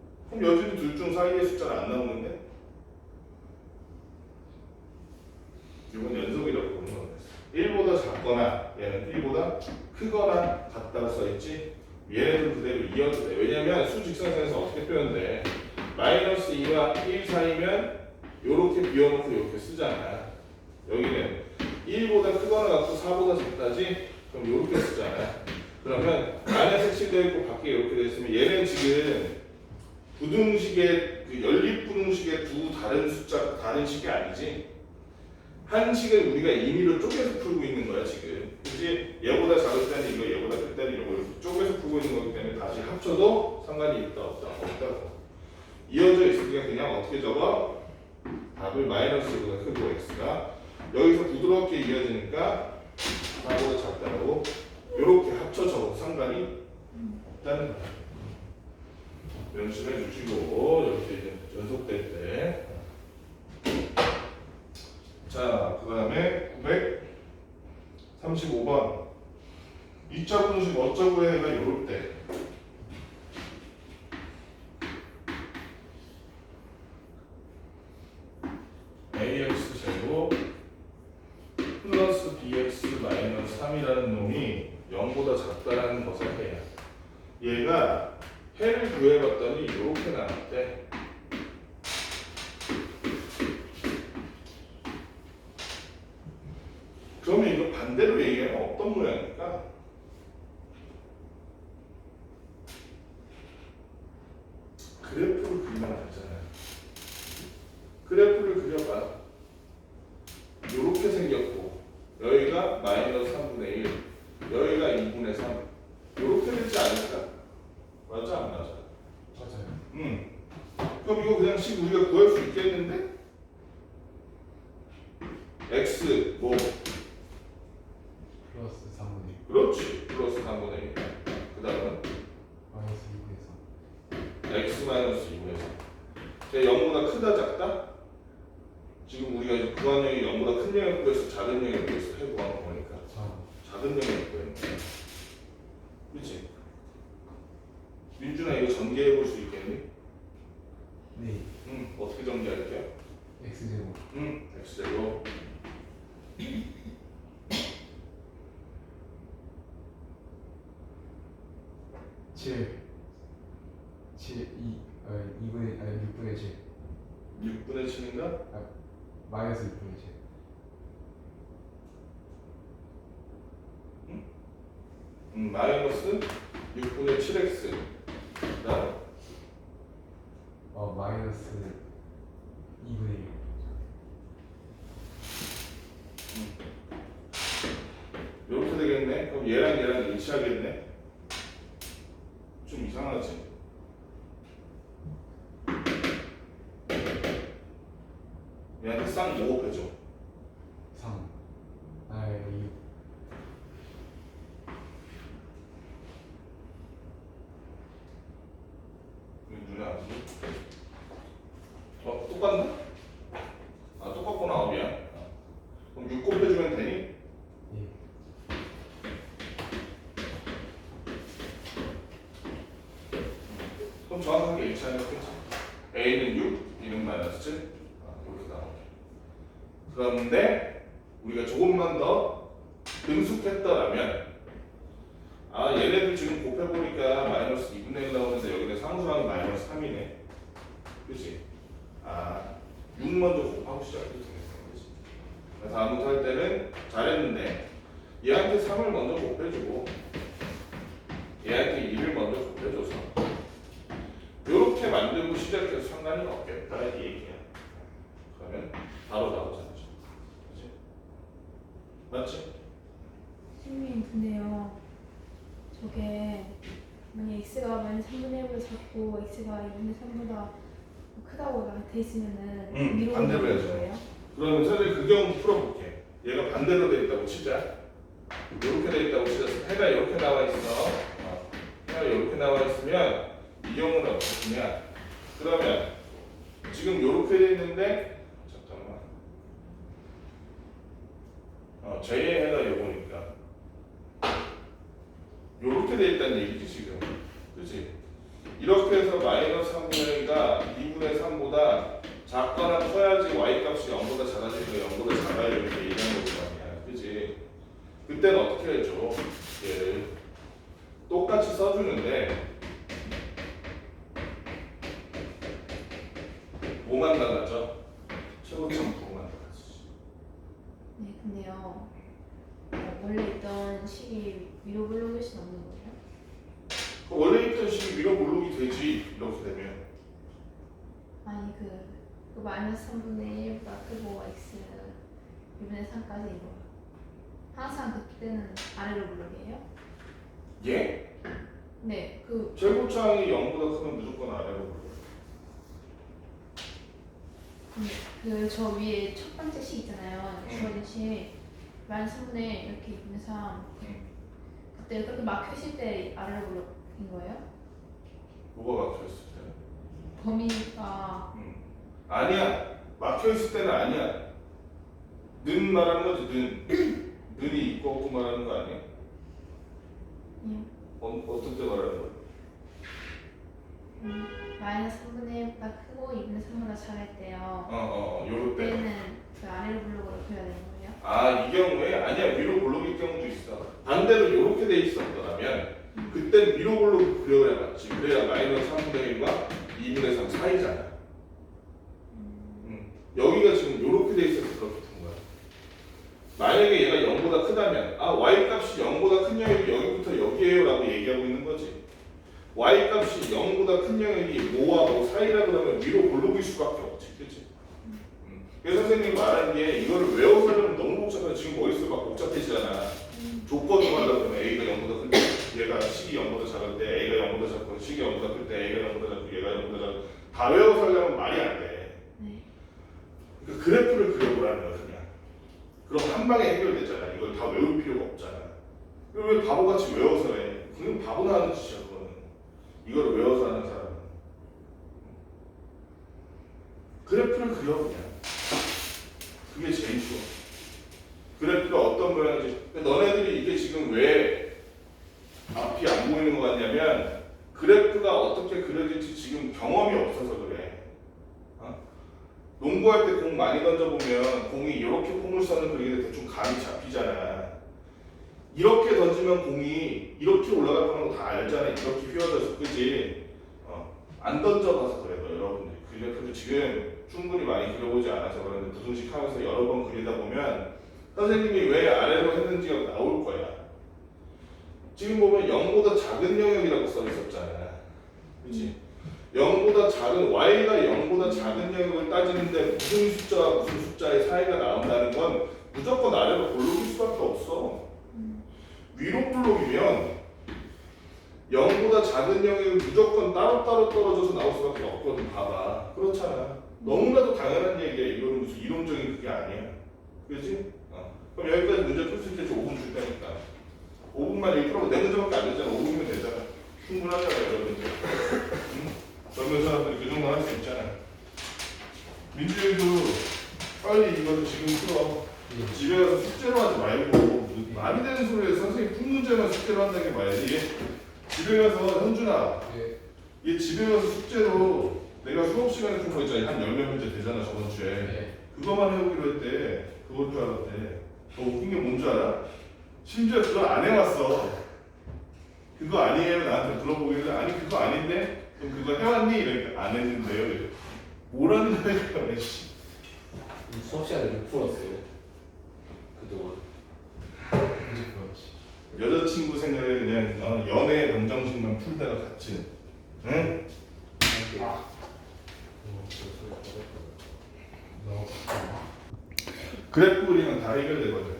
여전히 둘 중 사이의 숫자는 안 나오는데? 이건 연속이라고 보는 건데. 1보다 작거나 얘는 1보다 크거나 같다고 써있지? 얘네들 그대로 이어도 돼. 왜냐면 수직선상에서 어떻게 표현돼? 마이너스 2와 1 사이면 요렇게 비워놓고 이렇게 쓰잖아. 여기는 1보다 크거나 같고 4보다 작다지? 그럼 요렇게 쓰잖아. 그러면 안에 색칠되어 있고 밖에 이렇게 되어 있으면 얘는 지금 부등식의 그 연립부등식의 두 다른 숫자, 다른 식이 아니지? 한 식을 우리가 임의로 쪼개서 풀고 있는 거야 지금. 그지? 얘보다 작을 때는 이거, 얘보다 클 때는 이거 이렇게 쪼개서 풀고 있는 거기 때문에 다시 합쳐도 상관이 있다 없다? 없다고. 이어져 있으니까 그냥 어떻게 적어? 답을 마이너스보다 크고 x가 여기서 부드럽게 이어지니까 4보다 작다고 이렇게 합쳐 적어도 상관이 없다는 거야. 연습해 주시고 이렇게 이제 연속될 때. 자, 그 다음에 935번 2차 분식 어쩌고 해가 요럴 때 ax 제곱 플러스 bx 마이너스 3이라는 놈이 0보다 작다라는 것을 해야 얘가 해를 구해봤더니 이렇게 나왔대. 그러면 이거 반대로 얘기하면 어떤 모양일까? 그래프를 그리면 알잖아요. 그래프를 그려봐. 이렇게 생겼고 여기가 마이너스 3분의 1, 여기가 2분의 3 이렇게 되지 않을까? 맞아 안 맞아? 맞아요. 그럼 이거 그냥 식 우리가 구할 수 있겠는데? x 뭐? 플러스 3분의 그렇지 플러스 3분의 1. 그 다음은 마이너스 2분의 3. x 마이너스 2분의 3. 제 0보다 크다 작다? 지금 우리가 구한형이 0보다 큰 영역을 구해서 작은 영역을 구해서 해 구한 거니까 작은 영역을 구하는 거야. 그렇지? 민준아 이거 전개해 볼 수 있겠니? 네. 어떻게 전개할게요? x제곱. x제곱 7 2분의 6분의 7 6분의 7인가? 마이너스 6분의 7. 마이너스 6분의 7x 그다음 마이너스 2분의 1. 이렇게 되겠네. 그럼 얘랑 일치하겠네. 좀 이상하지? 얘한테 쌍 5 해줘. 3 6. 눈에 안 보여? 똑같나? 똑같구나. 미안. 그럼 6 곱해주면 되니? 예. 그럼 정확하게 일치하는 거겠지. A는 6, B는 마이너스 7. 이렇게 나오네. 그런데 우리가 조금만 더 능숙했더라면 얘네들 지금 곱해보니까 마이너스 2분의 1 나오는데 여기는 상수항이 마이너스 3이네. 그치? 6 먼저 곱하고 시작해도 되겠네. 그치? 다음부터 할 때는 잘했는데 얘한테 3을 먼저 곱해주고 얘한테 2를 먼저 곱해줘서 이렇게 만들고 시작해도 상관이 없겠다 이 얘기야. 그러면 바로 나오잖아. 그치? 맞지? 선생님 근데요 저게 만약 x가 마이너스 3분의 1보다 작고 x가 2분의 3보다 크다고 돼 있으면은 위로 반대로 오는 해야죠. 거예요? 그러면 선생님 그 경우 풀어볼게. 얘가 반대로 돼 있다고 치자. 이렇게 돼 있다고 치자. 해가 이렇게 나와 있어. 해가 이렇게 나와 있으면 이 경우는 어떻냐? 그러면 지금 이렇게 돼 있는데 잠깐만. J의 해가 요거니까 이렇게 돼 있다는 얘기지 지금. 그렇지? 이렇게 해서 마이너스 3분의 1가 2분의 3보다 작거나 커야지 y 값이 0보다 작아지니까 0보다 작아야 이렇게 얘기하는 거고 아니야. 그치? 그때는 어떻게 해줘? 얘를 똑같이 써주는데 뭐만 달라져? 최고점 부호만 달라지지. 네 근데요 원래 있던 식이 위로 블록일 수는 없는 거예요? 원래 있던 식이 위로 블록이 되지 이렇게 되면. 아니 그 마이너스 3분의 1보다 크고 x 2분의 3까지 이거 항상 그때는 아래로 블록이에요? 예? 네 최고차항이 0보다 크면 무조건 아래로 블록. 그 저 위에 첫 번째 식 있잖아요. 주어진 식 마이너스 3분의 1 이렇게 2분의 3 그때 그렇게 막혀 있을 때 아래로 블록인 거예요? 뭐가 막혀있을 때? 범위가 아니야. 막혀있을 때는 아니야. 는 말하는 거지. 는이 있고 없고 말하는 거 아니야? 어떤 때 말하는 거야? 마이너스 3분의 1보다 크고 2분의 3보다 작을때요. 요럴 때. 그때는 그 아래로 블록으로 그려야 되는 거예요? 아, 이 경우에 아니야, 위로 블록일 경우도 있어. 반대로 이렇게 돼 있었더라면 그땐 위로 블록 그려야 맞지. 그래야 마이너스 3분의 1과 2분의 3 사이잖아. 여기가 지금 이렇게 돼 있어서 그렇게 된 거야. 만약에 얘가 0보다 크다면 y 값이 0보다 큰 영역이 여기부터 여기에요 라고 얘기하고 있는 거지. y 값이 0보다 큰 영역이 뭐와 뭐 사이라 그러면 위로 블록일 수밖에 없지. 그치? 그래서 선생님이 말한 게 이거를 외워서 하려면 너무 복잡해. 지금 머릿속이 막 복잡해지잖아. 조건을 하려고 그러면 A가 0보다 클 때, 얘가 식이 0보다 작을 때, A가 0보다 작고, 식이 0보다 클 때, A가 0보다 작고, 얘가 0보다 작고, 다 외워서 하려면 말이 안 돼. 네. 그 그래프를 그려보라는 거야, 그냥. 그럼 한 방에 해결되잖아. 이걸 다 외울 필요가 없잖아. 그럼 왜 바보같이 외워서 해? 그건 바보나 하는 짓이야, 그거는. 이거를 외워서 하는 사람은. 그래프를 그려, 그냥. 그게 제일 쉬워. 그래프가 어떤 모양인지. 너네들이 이게 지금 왜 앞이 안 보이는 것 같냐면 그래프가 어떻게 그려질지 지금 경험이 없어서 그래. 농구할 때 공 많이 던져보면 공이 이렇게 포물선을 그리는데 대충 감이 잡히잖아. 이렇게 던지면 공이 이렇게 올라갈 거는 거 다 알잖아. 이렇게 휘어져서, 그지? 안 던져봐서 그래, 여러분들. 그래프도 지금 충분히 많이 그려보지 않아서 그런데 무슨식 하면서 여러 번 그리다 보면 선생님이 왜 아래로 했는지가 나올 거야. 지금 보면 0보다 작은 영역이라고 써 있었잖아. 그치? 0보다 작은 y가 0보다 작은 영역을 따지는데 무슨 숫자와 무슨 숫자의 사이가 나온다는 건 무조건 아래로 블록일 수밖에 없어. 위로 블록이면 0보다 작은 영역이 무조건 따로따로 떨어져서 나올 수밖에 없거든. 봐봐. 그렇잖아. 너무나도 당연한 얘기야. 이거는 무슨 이론적인 그게 아니야. 그렇지? 그럼 여기까지 문제 풀 수 있게 5분 줄 테니까 5분만 여기 풀어봐. 내 문제밖에 안 되잖아. 5분이면 되잖아. 충분하잖아, 여러분들. 젊은 사람들이 그 정도 할 수 있잖아. 민주이도 빨리 이거를 지금 풀어. 집에 가서 숙제로 하지 말고 말이 되는 소리에 선생님 푼 문제만 숙제로 한다는 게 말이지. 집에 가서 현준아, 얘 집에 가서 숙제로 내가 수업 시간에 준 거 있잖아. 한 10몇 문제 되잖아, 저번 주에. 그거만 해오기로 했대. 그걸 줄 알았대. 더 웃긴 게 뭔 줄 알아? 심지어 그걸 안 해왔어. 그거 아니에요? 나한테 물어보기는 아니 그거 아닌데? 그럼 그거 해왔니? 이러니까 안 했는데요. 뭐라는 거야? 수업 시간에 못 풀었어요. 그동안. 이제 그렇지. 여자친구 생각에 그냥 연애 감정식만 풀다가 갇힌. 응? 그래프 그리면 다 해결되거든.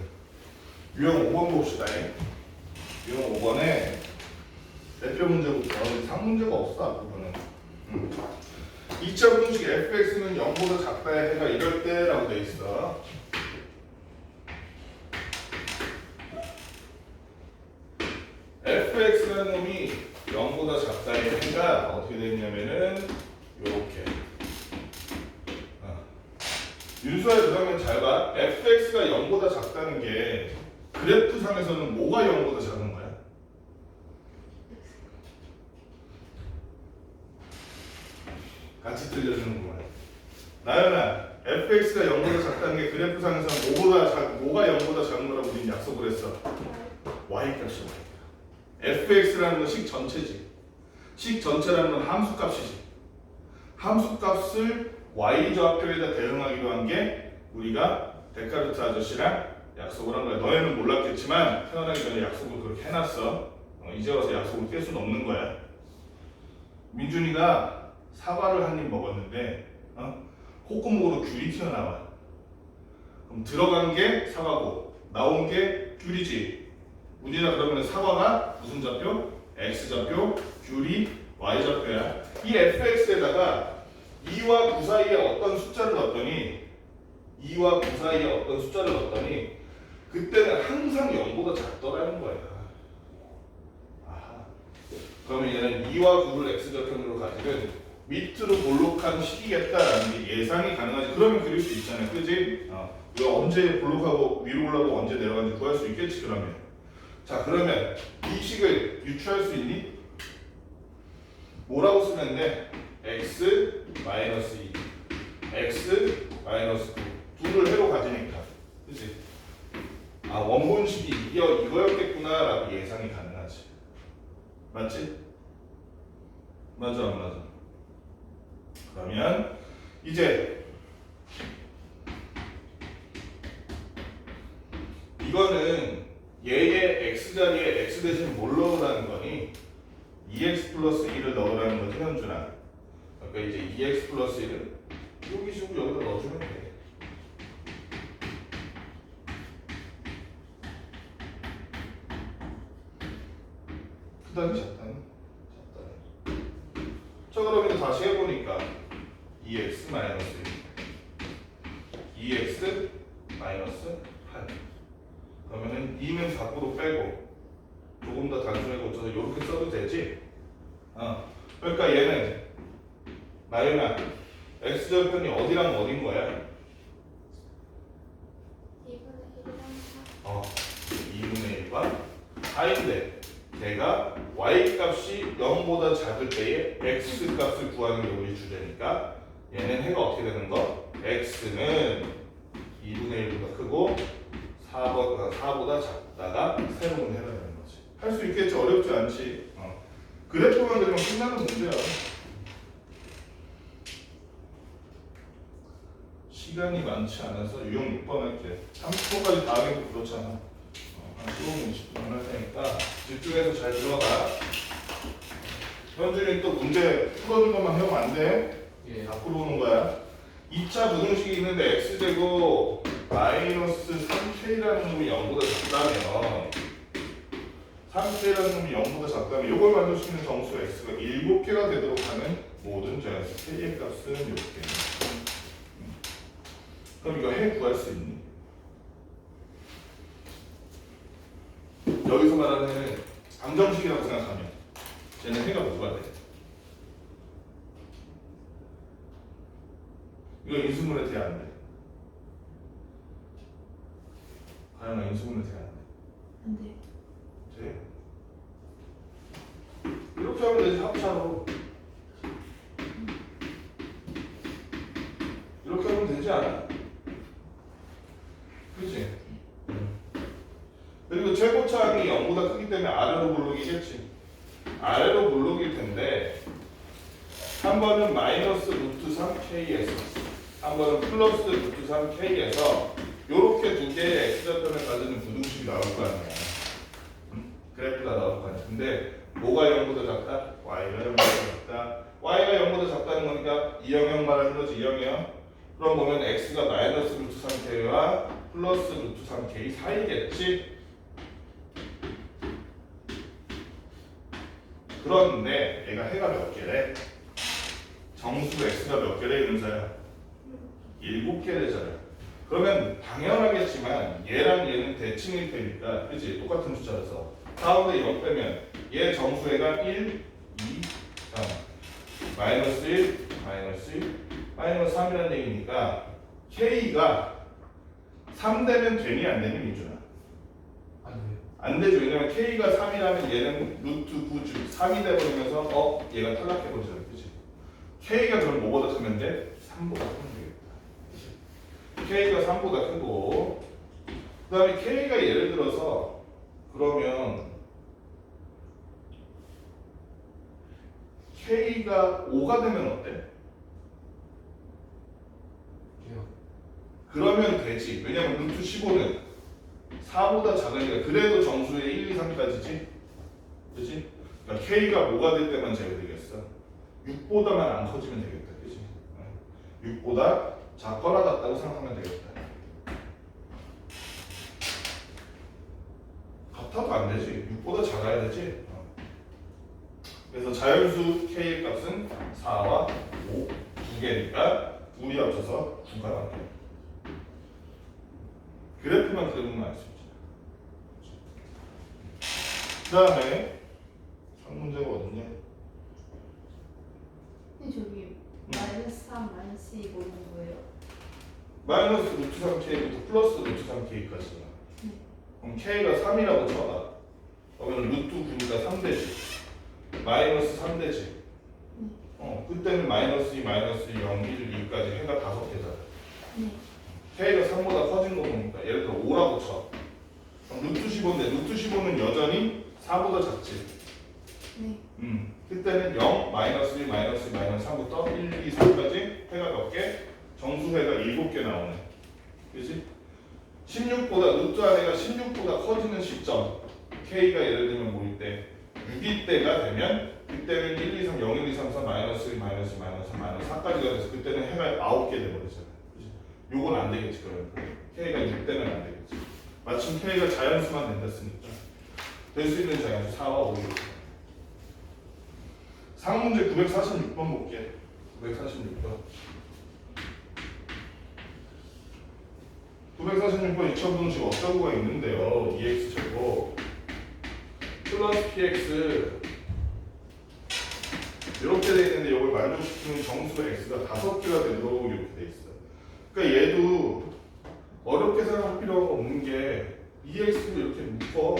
유형 5번 봅시다. 유형 5번에 대표 문제부터 3문제가 없어. 앞부분은. 2차 분식 fx는 0보다 작다의 해가 이럴 때라고 돼 있어. fx라는 놈이 0보다 작다의 해가 어떻게 되냐면은 요렇게. 윤수야, 그러면 잘 봐. fx가 0보다 작다는 게 그래프상에서는 뭐가 0보다 작은 거야? 같이 들려주는구만. 나연아, fx가 0보다 작다는 게 그래프상에서 뭐가 0보다 작은 거라고 우린 약속을 했어. y값이 y. fx라는 건 식 전체지. 식 전체라는 건 함수값이지. 함수값을 y좌표에다 대응하기로 한 게 우리가 데카르트 아저씨랑 약속을 한 거야. 너희는 몰랐겠지만 태어나기 전에 약속을 그렇게 해놨어. 이제 와서 약속을 깰 수는 없는 거야. 민준이가 사과를 한 입 먹었는데 콧구멍으로 귤이 튀어나와. 그럼 들어간 게 사과고 나온 게 귤이지. 문제가 그러면 사과가 무슨 좌표? x좌표, 귤이 y좌표야. 이 fx에다가 2와 9 사이에 어떤 숫자를 넣었더니 2와 9 사이에 어떤 숫자를 넣었더니 그때는 항상 0보다 작더라는 거야. 아하. 그러면 얘는 2와 9를 x좌표로 가지는 밑으로 볼록한 식이겠다라는 게 예상이 가능하지. 그러면 그릴 수 있잖아요. 그지? 이거 언제 볼록하고 위로 올라가고 언제 내려가는지 구할 수 있겠지. 그러면 자, 그러면 이 식을 유추할 수 있니? 뭐라고 쓰면 돼? x 마이너스 2, x 마이너스 9 둘을 해로 가지니까 그치? 아 원본식이 이거였겠구나라고 예상이 가능하지. 맞지? 맞아 안 맞아? 그러면 이제 이거는 얘의 x자리에 x 대신 뭘 넣으라는 거니? 2x 플러스 1을 넣으라는 거지 현준아. 그러니까 이제 2x 플러스 1을 여기 식으로 여기다 넣어주면 돼. 크다니 작다니? 작다니. 자 그럼 이제 다시 해보니까 2x 마이너스 1 2x 마이너스 8 그러면은 2는 밖으로 빼고 조금 더 단순하게 고쳐서 이렇게 써도 되지? 그러니까 얘는 나연아 x절편이 어디랑 어딘 거야? 2분의 1과 4인데 내가 y 값이 0보다 작을 때에 x 값을 구하는 게 우리 주제니까 얘는 해가 어떻게 되는 거? x는 2분의 1보다 크고 4보다 작다가 새로운 해가 되는 거지. 할 수 있겠지. 어렵지 않지. 그래프만 그리면 끝나는 문제야. 시간이 많지 않아서 유형 6번 할게. 30분까지 다 하기도 그렇잖아. 한 15분, 20분 할 테니까 집중해서 잘 들어가. 현준이 또 문제 풀어준 것만 해오면 안 돼. 예. 앞으로 오는 거야. 2차 부등식이 있는데 x제곱 마이너스 3k라는 놈이 0보다 작다면 3k라는 놈이 0보다 작다면 이걸 만들 수 있는 정수 x가 7개가 되도록 하는 모든 자연수 k의 값은 이렇게. 그럼 이거 해 구할 수 있니? 여기서 말하는 방정식이라고 생각하면 쟤는 해가 뭐가 돼? 이거 인수분해 돼 안 돼? 과연 인수분해 돼 안 돼? 안 돼. 돼. 이렇게 하면 되지 합차로. 이렇게 하면 되지 않아? 그치? 그리고 최고차항이 0보다 크기 때문에 아래로 블록이겠지. 아래로 블록일 텐데 한 번은 마이너스 루트 3k에서 한 번은 플러스 루트 3k에서 요렇게 두 개의 x좌표를 가지는 부등식이 나올 거 아니야. 그래프가 나올 거 아니야. 근데 뭐가 0보다 작다? y가 0보다 작다. y가 0보다 작다는 거니까 이 영역 말하는 거지. 이 영역. 그럼 보면 x가 마이너스 루트 3k와 플러스 루트 3k 사이겠지. 그런데 얘가 해가 몇 개래? 정수 x가 몇 개래 이름사야? 7개래잖아. 그러면 당연하겠지만 얘랑 얘는 대칭일 테니까 그치? 똑같은 숫자라서 가운데 0 빼면 얘 정수애가 1, 2, 3 마이너스 1, 마이너스 1, 마이너스 3이라는 얘기니까 k가 3 되면 되니 안 되니 민준아? 안 돼요. 안 되죠. 왜냐면 k가 3이라면 얘는 루트 9 즉 3이 돼버리면서 얘가 탈락해버리잖아. 그치? k가 그럼 뭐보다 크면 돼? 3보다 크면 되겠다. k가 3보다 크고 그 다음에 k가 예를 들어서 그러면 k가 5가 되면 어때? 돼요. 그러면 되지. 왜냐면 루트 15는 4보다 작으니까 그래도 정수의 1, 2, 3까지지? 그치? 그러니까 k가 뭐가 될 때만 제외되겠어? 6보다만 안 커지면 되겠다. 그치? 6보다 작거나 같다고 생각하면 되겠다. 같아도 안 되지. 6보다 작아야 되지. 그래서 자연수 k의 값은 4와 5 두 개니까 둘이 합쳐서 9가 나와요. 그래프만 그려보면 알 수 있지. 그 다음에 한 문제가 어딨냐? 근데 저기 마이너스 3, 마이너스 2 뭐 이런 거예요? 마이너스 루트 3k부터 플러스 루트 3k까지잖아. 그럼 k가 3이라고 쳐봐. 그러면 루트 9니까 3되지. 마이너스 3되지. 그때는 마이너스 2, 마이너스 0, 1, 2까지 해가 5개잖아. 네. k가 3보다 커진 거 보니까 예를 들어 5라고 쳐. 그럼 루트 15인데 루트 15는 여전히 4보다 작지. 네. 그때는 0, 마이너스 1, 마이너스 2, 마이너스 3부터 1, 2, 3까지 해가 몇 개? 정수해가 7개 나오네. 그지? 16보다 루트 안에가 16보다 커지는 시점 k가 예를 들면 뭐일 때 6일 때가 되면 그때는 1, 2, 3, 0, 1, 2, 3, 4, 마이너스 1, 마이너스 2, 마이너스 3, 마이너스 4까지가 돼서 그때는 해가 9개 돼버리잖아. 그지? 요건 안 되겠지 그러면 k가 6대는 안 되겠지. 마침 k가 자연수만 된다 쓰니까 될 수 있는 자연수 4와 5겠지. 상문제 946번 볼게. 946번. 946번 2차 분식 어쩌고가 있는데요. EX 제곱 플러스 PX 이렇게 돼 있는데 이걸 만족시키는 정수 X가 5개가 되도록 이렇게 돼 있어. 그러니까 얘도 어렵게 생각할 필요가 없는 게 EX를 이렇게 묶어.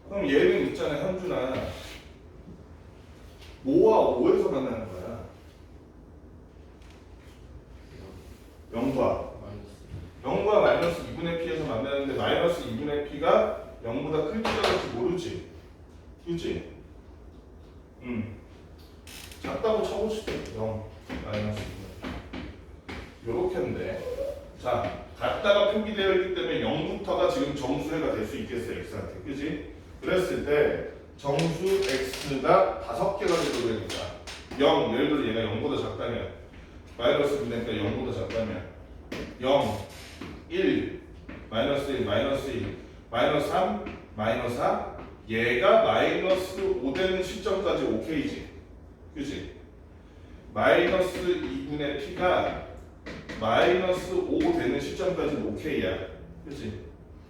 그럼 얘는 있잖아 현준아 5와 5에서 만나는 거야. 0과 마이너스 0과 마이너스 2분의 p에서 만나는데 마이너스 2분의 p가 0보다 클지 작을지 모르지. 그치? 작다고 쳐봅시다. 0 마이너스 2분의 요렇게인데 자 같다가 표기되어 있기 때문에 0부터가 지금 정수해가 될 수 있겠어 x한테. 그치? 그랬을 때 정수 x가 5개가 되도록 되니까 0 예를 들어 얘가 0보다 작다면 마이너스 2니까 0보다 작다면 0 1 마이너스 1 마이너스 2 마이너스 3 마이너스 4 얘가 마이너스 5 되는 시점까지 오케이지. 그치? 마이너스 2분의 p가 마이너스 5 되는 시점까지는 오케이야. 그치?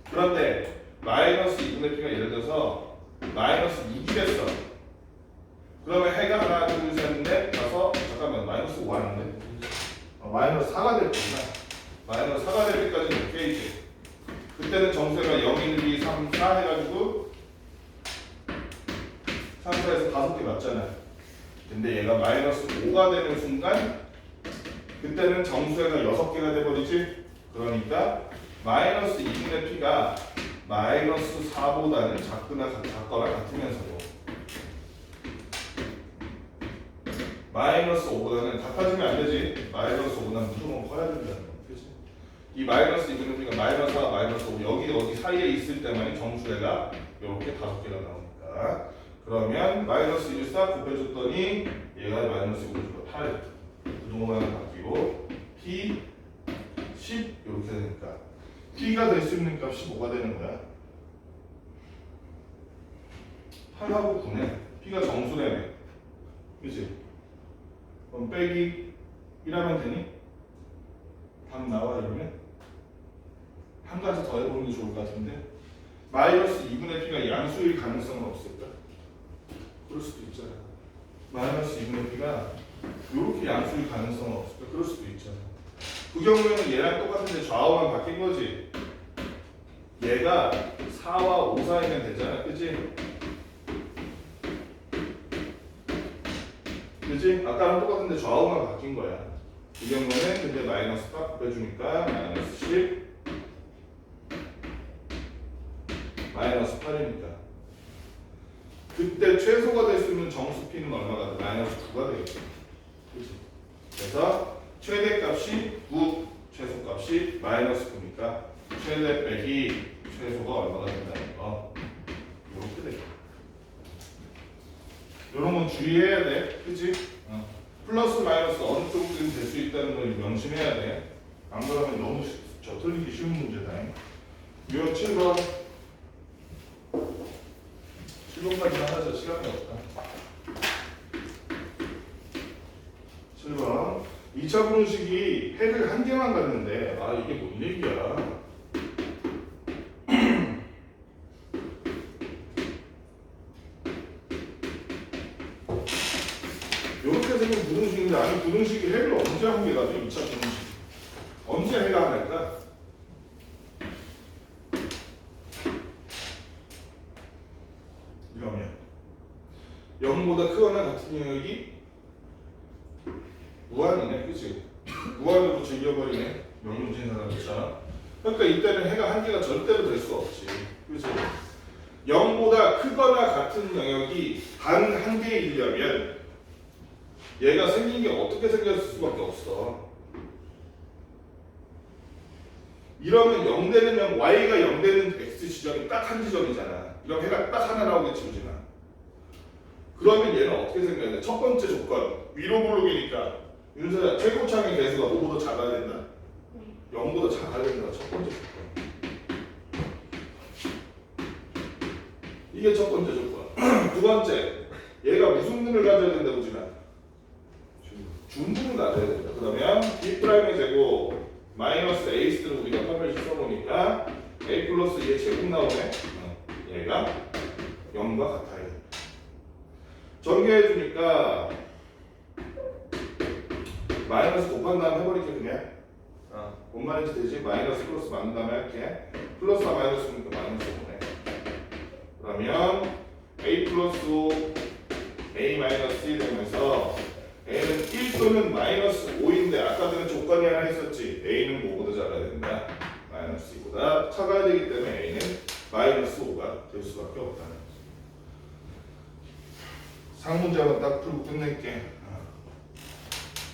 그런데 마이너스 2분의 p가 예를 들어서 마이너스 6이 됐어. 그러면 해가 하나 둘 셋 넷 다섯 잠깐만 마이너스 5 하는데 마이너스 4가 될 거구나. 마이너스 4가 될 때까지는 오케이지. 그때는 정수가 0, 1, 2, 3, 4 해가지고 3, 4에서 5개 맞잖아. 근데 얘가 마이너스 5가 되는 순간 그때는 정수가 6개가 돼버리지. 그러니까 마이너스 2분의 p가 마이너스 4보다는 작거나 같으면서도 마이너스 5보다는 같아지면 안 되지. 마이너스 5보다는 무조건 커야 된다는 거. 그치? 이 마이너스 2분의 p가 마이너스 4, 마이너스 5 여기 어디 사이에 있을 때만이 정수해가 이렇게 5개가 나오니까 그러면 마이너스 1, 4 곱해줬더니 얘가 마이너스 5가 8 부동호가 바뀌고 p 10 이렇게 되니까 p가 될 수 있는 값이 뭐가 되는 거야? 8하고 9네. p가 정수네네. 그치? 그럼 빼기 1하면 되니? 답 나와 이러면? 한 가지 더 해보는 게 좋을 것 같은데 마이너스 2분의 p가 양수일 가능성은 없을까? 그럴 수도 있잖아. 마이너스 2분의 p가 이렇게 양수일 가능성은 없을까? 그럴 수도 있잖아. 그 경우에는 얘랑 똑같은데 좌우만 바뀐 거지. 얘가 4와 5 사이면 되잖아. 그치? 그치? 아까랑 똑같은데 좌우만 바뀐 거야. 이 경우는 근데 마이너스 딱 곱해주니까 마이너스 10 마이너스 8이니까 그때 최소가 될 수 있는 정수 p는 얼마가 돼? 마이너스 9가 되겠죠. 그치? 그래서 최대값이 9 최소값이 마이너스 9니까 최대 빼기 최소가 얼마가 된다는 거 이렇게 돼. 이런 건 주의해야 돼. 그치? 플러스 마이너스 어느 쪽이든 될 수 있다는 걸 명심해야 돼. 안 그러면 너무 틀리기 쉬운 문제다. 요 7번 7번까지만 하자. 시간이 없다. 7번 2차 분식이 핵을 한 개만 갔는데 아 이게 뭔 얘기야. 이렇게 생긴 부등식인데 아니 부등식이 핵을 언제 한 개 가죠? 2차 분식 언제 핵을 안 할까? 0보다 크거나 같은 영역이 무한이네, 그치? 무한으로 즐겨버리네, 명문진 사람처럼. 그러니까 이때는 해가 한계가 절대로 될 수 없지, 그치? 0보다 크거나 같은 영역이 단 한계이려면 얘가 생긴 게 어떻게 생겼을 수밖에 없어. 이러면 0 되는 영, y가 0 되는 x 지점이 딱 한 지점이잖아. 이런 해가 딱 하나 나오겠지, 우진아. 그러면 얘는 어떻게 생겨야 돼? 첫 번째 조건, 위로 블록이니까 윤서야, 최고창의 개수가 5보다 작아야 된다. 0보다 작아야 된다. 첫 번째 조건. 이게 첫 번째 조건. 두 번째, 얘가 무슨 눈을 가져야 된다, 우진아? 준분을 가져야 된다. 그러면 B'의 제곱 마이너스 A스를 우리가 판별식 써보니까 A 플러스 2의 제곱 나오네. 얘가 0과 같아야 된다. 전개해주니까 마이너스 곱한 다음 해버릴게 그냥. 뭔 말인지 되지? 마이너스 플러스 만든 다음에 할게. 플러스와 마이너스니까 마이너스 5네. 그러면 A 플러스 5 A 마이너스 1 되면서 A는 1 또는 마이너스 5인데 아까 전에 조건이 하나 있었지. A는 5보다 작아야 된다. 마이너스 2보다 작아야 되기 때문에 A는 마이너스 5가 될 수밖에 없다는 거지. 상문자만 딱 풀고 끝낼게.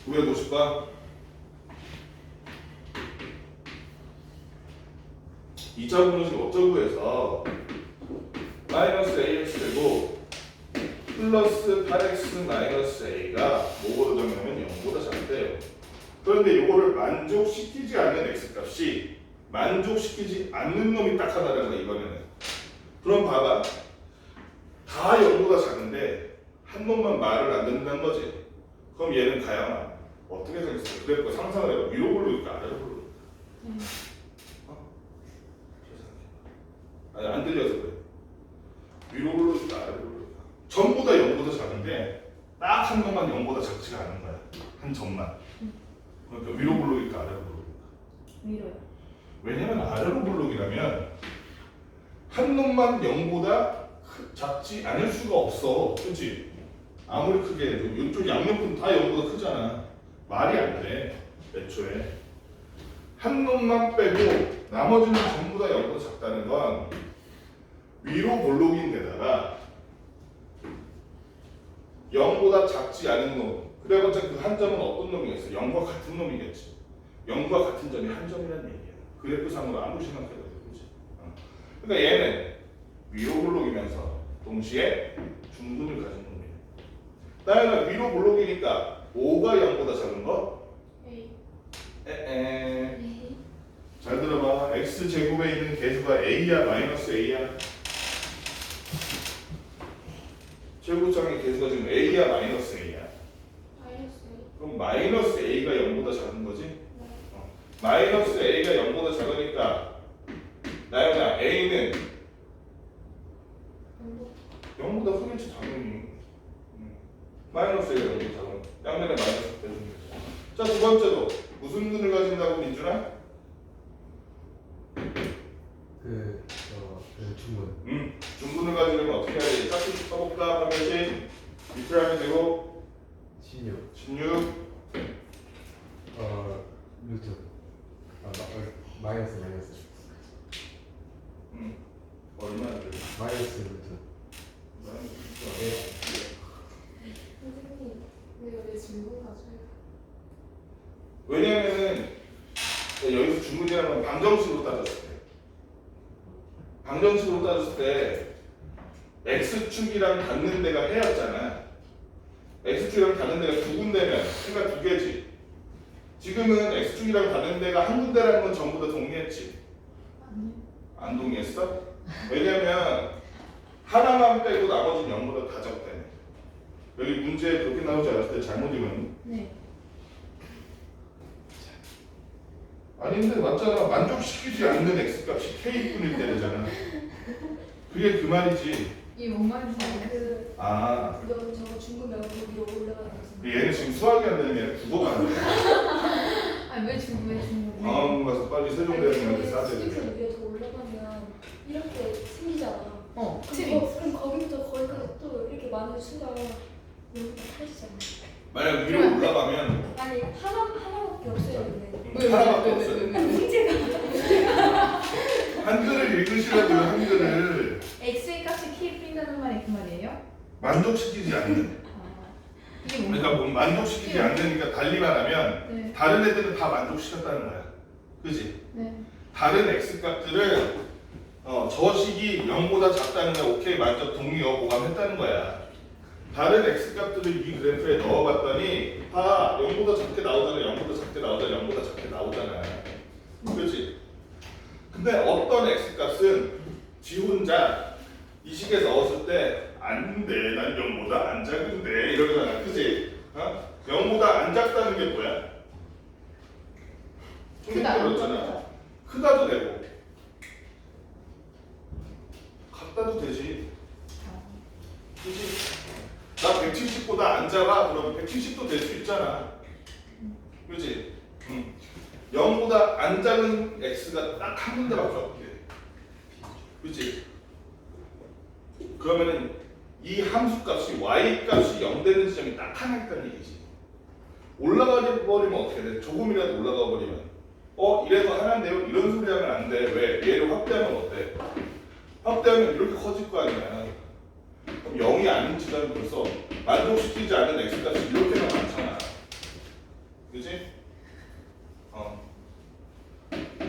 950번 2차 분식 어쩌구에서 마이너스 ax 되고 플러스 8x 마이너스 a가 뭐보다 적으면 0보다 작대요. 그런데 이거를 만족시키지 않는 x값이 만족시키지 않는 놈이 딱 하나라는 거야 이번에는. 그럼 봐봐, 다 0보다 작은데 한 놈만 말을 안 듣는다는 거지. 그럼 얘는 가야만 어떻게 생겼어? 그래도 상상을 해봐. 위로 부르니까 아래로 부르니까. 아니 안 들려서 그래. 위로 부르니까 아래로 부르니까. 전부 다 0보다 작은데 딱 한 놈만 0보다 작지가 않은 거야. 한 점만. 그러니까 위로 부르니까 아래로 부르니까. 위로요. 왜냐면 아래로 부르기라면 한 놈만 0보다 작지 않을 수가 없어. 그렇지? 아무리 크게 해도 이쪽 양옆은 다 0보다 크잖아. 말이 안 돼. 애초에 한 놈만 빼고 나머지는 전부 다 0보다 작다는 건 위로 볼록인데다가 0보다 작지 않은 놈. 그래봤자 그 한 점은 어떤 놈이겠어? 0과 같은 놈이겠지. 0과 같은 점이 한 점이라는 얘기야. 그래프상으로 아무리 생각해도 그렇지. 그러니까 얘는 위로 볼록이면서 동시에 중분을 가진 놈이야. 나연아 위로 볼록이니까 5가 0보다 작은 거? 잘 들어봐. x 제곱에 있는 개수가 a야 마이너스 a야? 최고점의 개수가 지금 a야 마이너스 a야? 그럼 마이너스 a가 0보다 작은 거지? 마이너스 a가 0보다 작으니까 나연아 a는 0보다 크겠지 당연히. 마이너스 a가 0보다 작은 양면에 마이너스 빼주면 되죠. 자, 두 번째로 무슨 눈을 가진다고 민준아? 중문. 중분을 가지려면 어떻게 해야 되지? 짝짓기 써볼까? 하면씩 밑을 하면 되고 16. 16 루트. 마이너스. 얼마나 돼? 마이너스 루트. 선생님, 왜 질문 가져요? 왜냐면은 여기서 중분이라는 건 방정식으로 따졌을 때 방정식으로 따졌을 때 x축이랑 닿는 데가 해였잖아. x축이랑 닿는 데가 두 군데면 해가 두 개지. 지금은 x축이랑 닿는 데가 한 군데라는 건 전부 다 동의했지? 안 동의했어? 왜냐면 하나만 빼고 나머지는 0보다 다 적대. 여기 문제에 그렇게 나오지 않았을 때 잘못 읽었니? 네. 아닌데 맞잖아. 만족시키지 않는 x값이 k분일 때잖아. 그게 그 말이지. 이게 뭔 말인지 알겠어요. 아, 저거 중국 명으로 위로 올라가는 거. 얘는 지금 수학이 안 되는 게 아니라 국어가 안 돼. 아니 왜 중국에 방황 가서 빨리 세종대학교한테 싸야 수직선 되는데. 위에 더 올라가면 이렇게 생기잖아. 어, 그럼 거기부터 거기까지 또 이렇게 많은 수가 여기다 펴지잖아요. 만약 위로 올라가면 아니 하나밖에 없어요 근데. 하나밖에 없어요. 문제가 한글을 읽으시라고요. 한글을 x의 값이 k에 뿌린다는 말이 그 말이에요? 만족시키지 않는. 이게 뭔가? 그러니까 뭐 만족시키지 않으니까 달리만 하면 네. 다른 애들은 다 만족시켰다는 거야. 그지? 네. 다른 x 값들은 저 식이 0보다 작다는 거 오케이 만족 동의어 보감했다는 거야. 다른 x 값들을 이 그래프에 넣어봤더니 다 0보다 작게 나오잖아. 0보다 작게 나오잖아. 0보다 작게 나오잖아. 그렇지? 근데 어떤 x 값은 지 혼자 이 식에 넣었을 때 안 돼. 난 0보다 안 작은데 이러잖아. 그치? 0보다 안 작다는 게 뭐야? 크다. 그렇잖아. 크다도 되고 같다도 되지. 그치? 나 170보다 안 작아. 그럼 170도 될 수 있잖아. 그치? 0보다 안 작은 x가 딱 한 군데밖에 없게. 그치? 그러면은 이 함수 값이 y 값이 0 되는 지점이 딱 하나 있다는 얘기지. 올라가 버리면 어떻게 돼? 조금이라도 올라가 버리면 이래서 하나인데요? 이런 소리 하면 안 돼. 왜? 얘를 확대하면 어때? 확대하면 이렇게 커질 거 아니야. 그럼 0이 아닌 지점이 벌써 만족시키지 않는 x 값이 이렇게나 많잖아. 그치?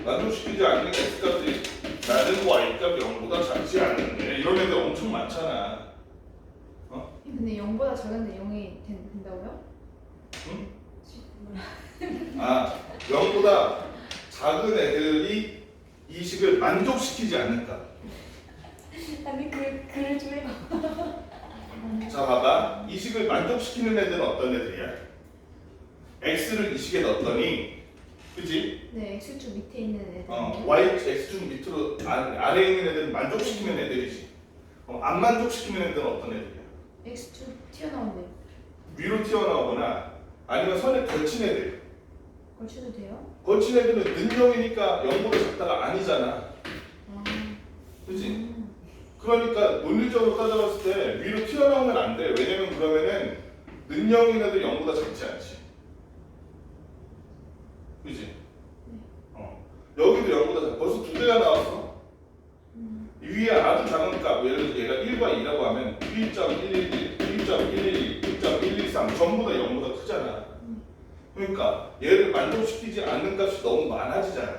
만족시키지 않는 x 값이 나는 y 값 0보다 작지 않는데 이런 애들 엄청 많잖아. 근데 0보다 작은데 0이 된다고요? 응? 0보다 작은 애들이 이 식을 만족시키지 않는다. 아니 글을 좀 해봐. 자, 봐봐. 이 식을 만족시키는 애들은 어떤 애들이야? x를 이 식에 넣었더니, 그지? 네, x축 밑에 있는 애들. y x축 밑으로 아래에 있는 애들은 만족시키는 애들이지. 안 만족시키는 애들은 어떤 애들이야? x축 튀어나오네. 위로 튀어나오거나 아니면 선에 걸친 애들. 걸쳐도 돼요? 걸친 애들은 능력이니까 0보다 작다가 아니잖아. 그지? 그러니까 논리적으로 따져봤을 때 위로 튀어나오면 안 돼. 왜냐면 그러면은 능력인 애들 0보다 작지 않지. 그지? 여기도 0보다 작아. 벌써 두 개가 나왔어. 위에 아주 작은 값, 예를 들어 얘가 1과 2라고 하면 1.111, 1.112, 1.123 전부 다 0보다 크잖아. 그러니까 얘를 만족시키지 않는 값이 너무 많아지잖아.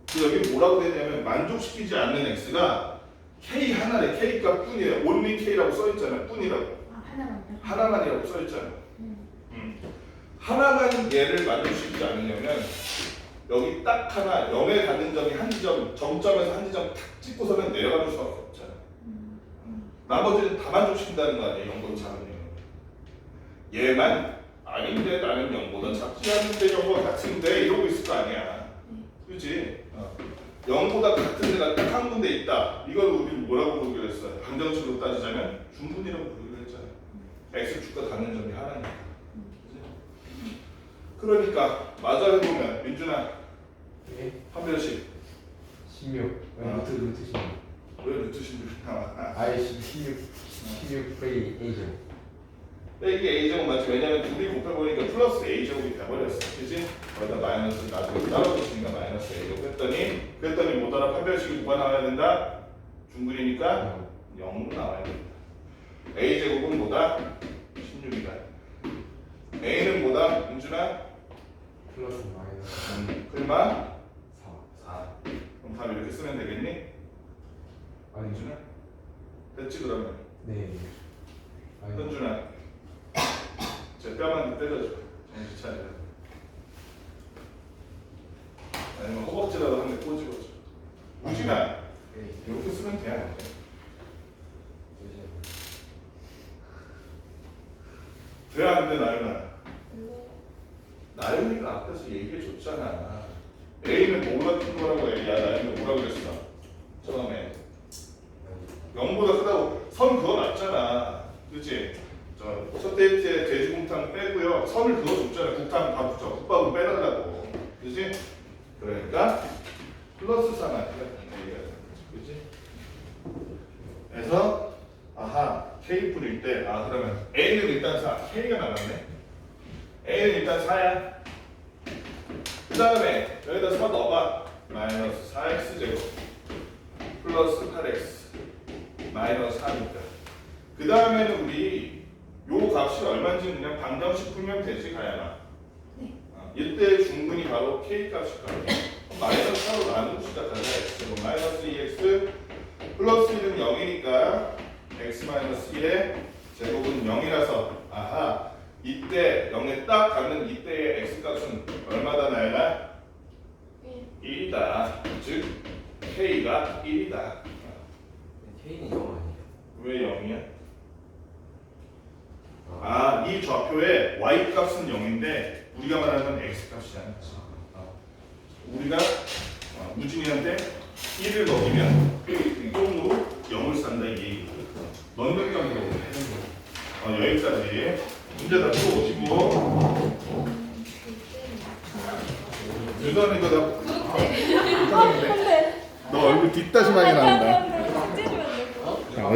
그래서 여기 뭐라고 되냐면 만족시키지 않는 x가 k 하나래. k 값 뿐이에요. only k라고 써있잖아. 뿐이라고. 하나만요? 하나만이라고 써있잖아. 하나만 얘를 만족시키지 않으려면 여기 딱 하나 0에 닿는 점이 한 지점, 정점에서 한 지점 탁 찍고서는 내려가는 수밖에 없잖아. 나머지는 다 만족시킨다는 거 아니에요. 0보다 작은 얘만 아닌데 나는 0보다 작지 않은데 0보다 같은데 이러고 있을 거 아니야. 그렇지? 0보다 같은 데가 딱 한 군데 있다. 이걸 우리 뭐라고 부르기로 했어요? 방정식으로 따지자면 중분이라고 부르기로 했잖아요. x축과 닿는 점이 하나니까. 그치? 그러니까 마저 해보면 민준아 예? 판별식 16. 루트 16. 왜 루트 16이 나와? 아이 16 프레이 A죠. 이게 a제곱 맞지? 왜냐면 둘이 곱해보니까 플러스 a제곱이 돼버렸어. 그치? 거기다 마이너스 나중에 따라붙으니까 마이너스 a제곱 그랬더니 뭐더라? 판별식이 뭐가 나와야 된다? 중근이니까 0 나와야 된다. a제곱은 뭐다? 16이다. a는 뭐다? 민준아? 플러스 마이너스 설마? 4. 4. 그럼 답 이렇게 쓰면 되겠니? 아니 민준아? 됐지 그러면? 네. 아니 현준아 제 뼈만 때려줘. 정신 차려. 아니면 허벅지라도 한 대 꼬집어줘. 우진아 네. 이렇게 쓰면 돼. 안 돼? 돼 안 돼 나연아? 나연이가 앞에서 얘기해 줬잖아. A는 뭐가 큰 거라고 해? 야 나연이 뭐라고 그랬어? 처음에 0보다 크다고 선 그어놨잖아. 그치? 첫 데이트에 돼지곰탕 빼고요. 선을 그어줬잖아. 국탕 다 붙여. 국밥은 빼달라고. 그치? 그러니까 플러스 4만 얘기가 되는 거지. 그치? 그래서 아하 K분일 때 때 그러면 A는 일단 4, K가 나갔네. A는 일단 4야. 그 다음에 여기다 4 넣어봐. 마이너스 4x제곱 플러스 8x 마이너스 4니까. 그 다음에는 우리 요 값이 얼마인지 그냥 방정식 풀면 되지, 가야나. 네. 이때 중근이 바로 K 값일 거야. 마이너스 4로 나누고 시작하자. x제곱 마이너스 2x 플러스 1은 0이니까 x 마이너스 1의 제곱은 0이라서 아하, 이때 0에 딱 닿는 이때의 x 값은 얼마다 나야나? 1이다. 즉 K가 1이다. K는 0 아니에요? 왜 0이야? 이 좌표에 y 값은 0인데 우리가 말하는 건 x 값이잖아. 우리가 무진이한테 1을 넣으면 똥으로 0을 싼다 이 얘기거든. 넣는 경우로 여기까지. 문제 다 풀어보시고 유선이 이거 다 너 얼굴 뒷다시 많이 나온다. 숙제 주면 돼. 그럼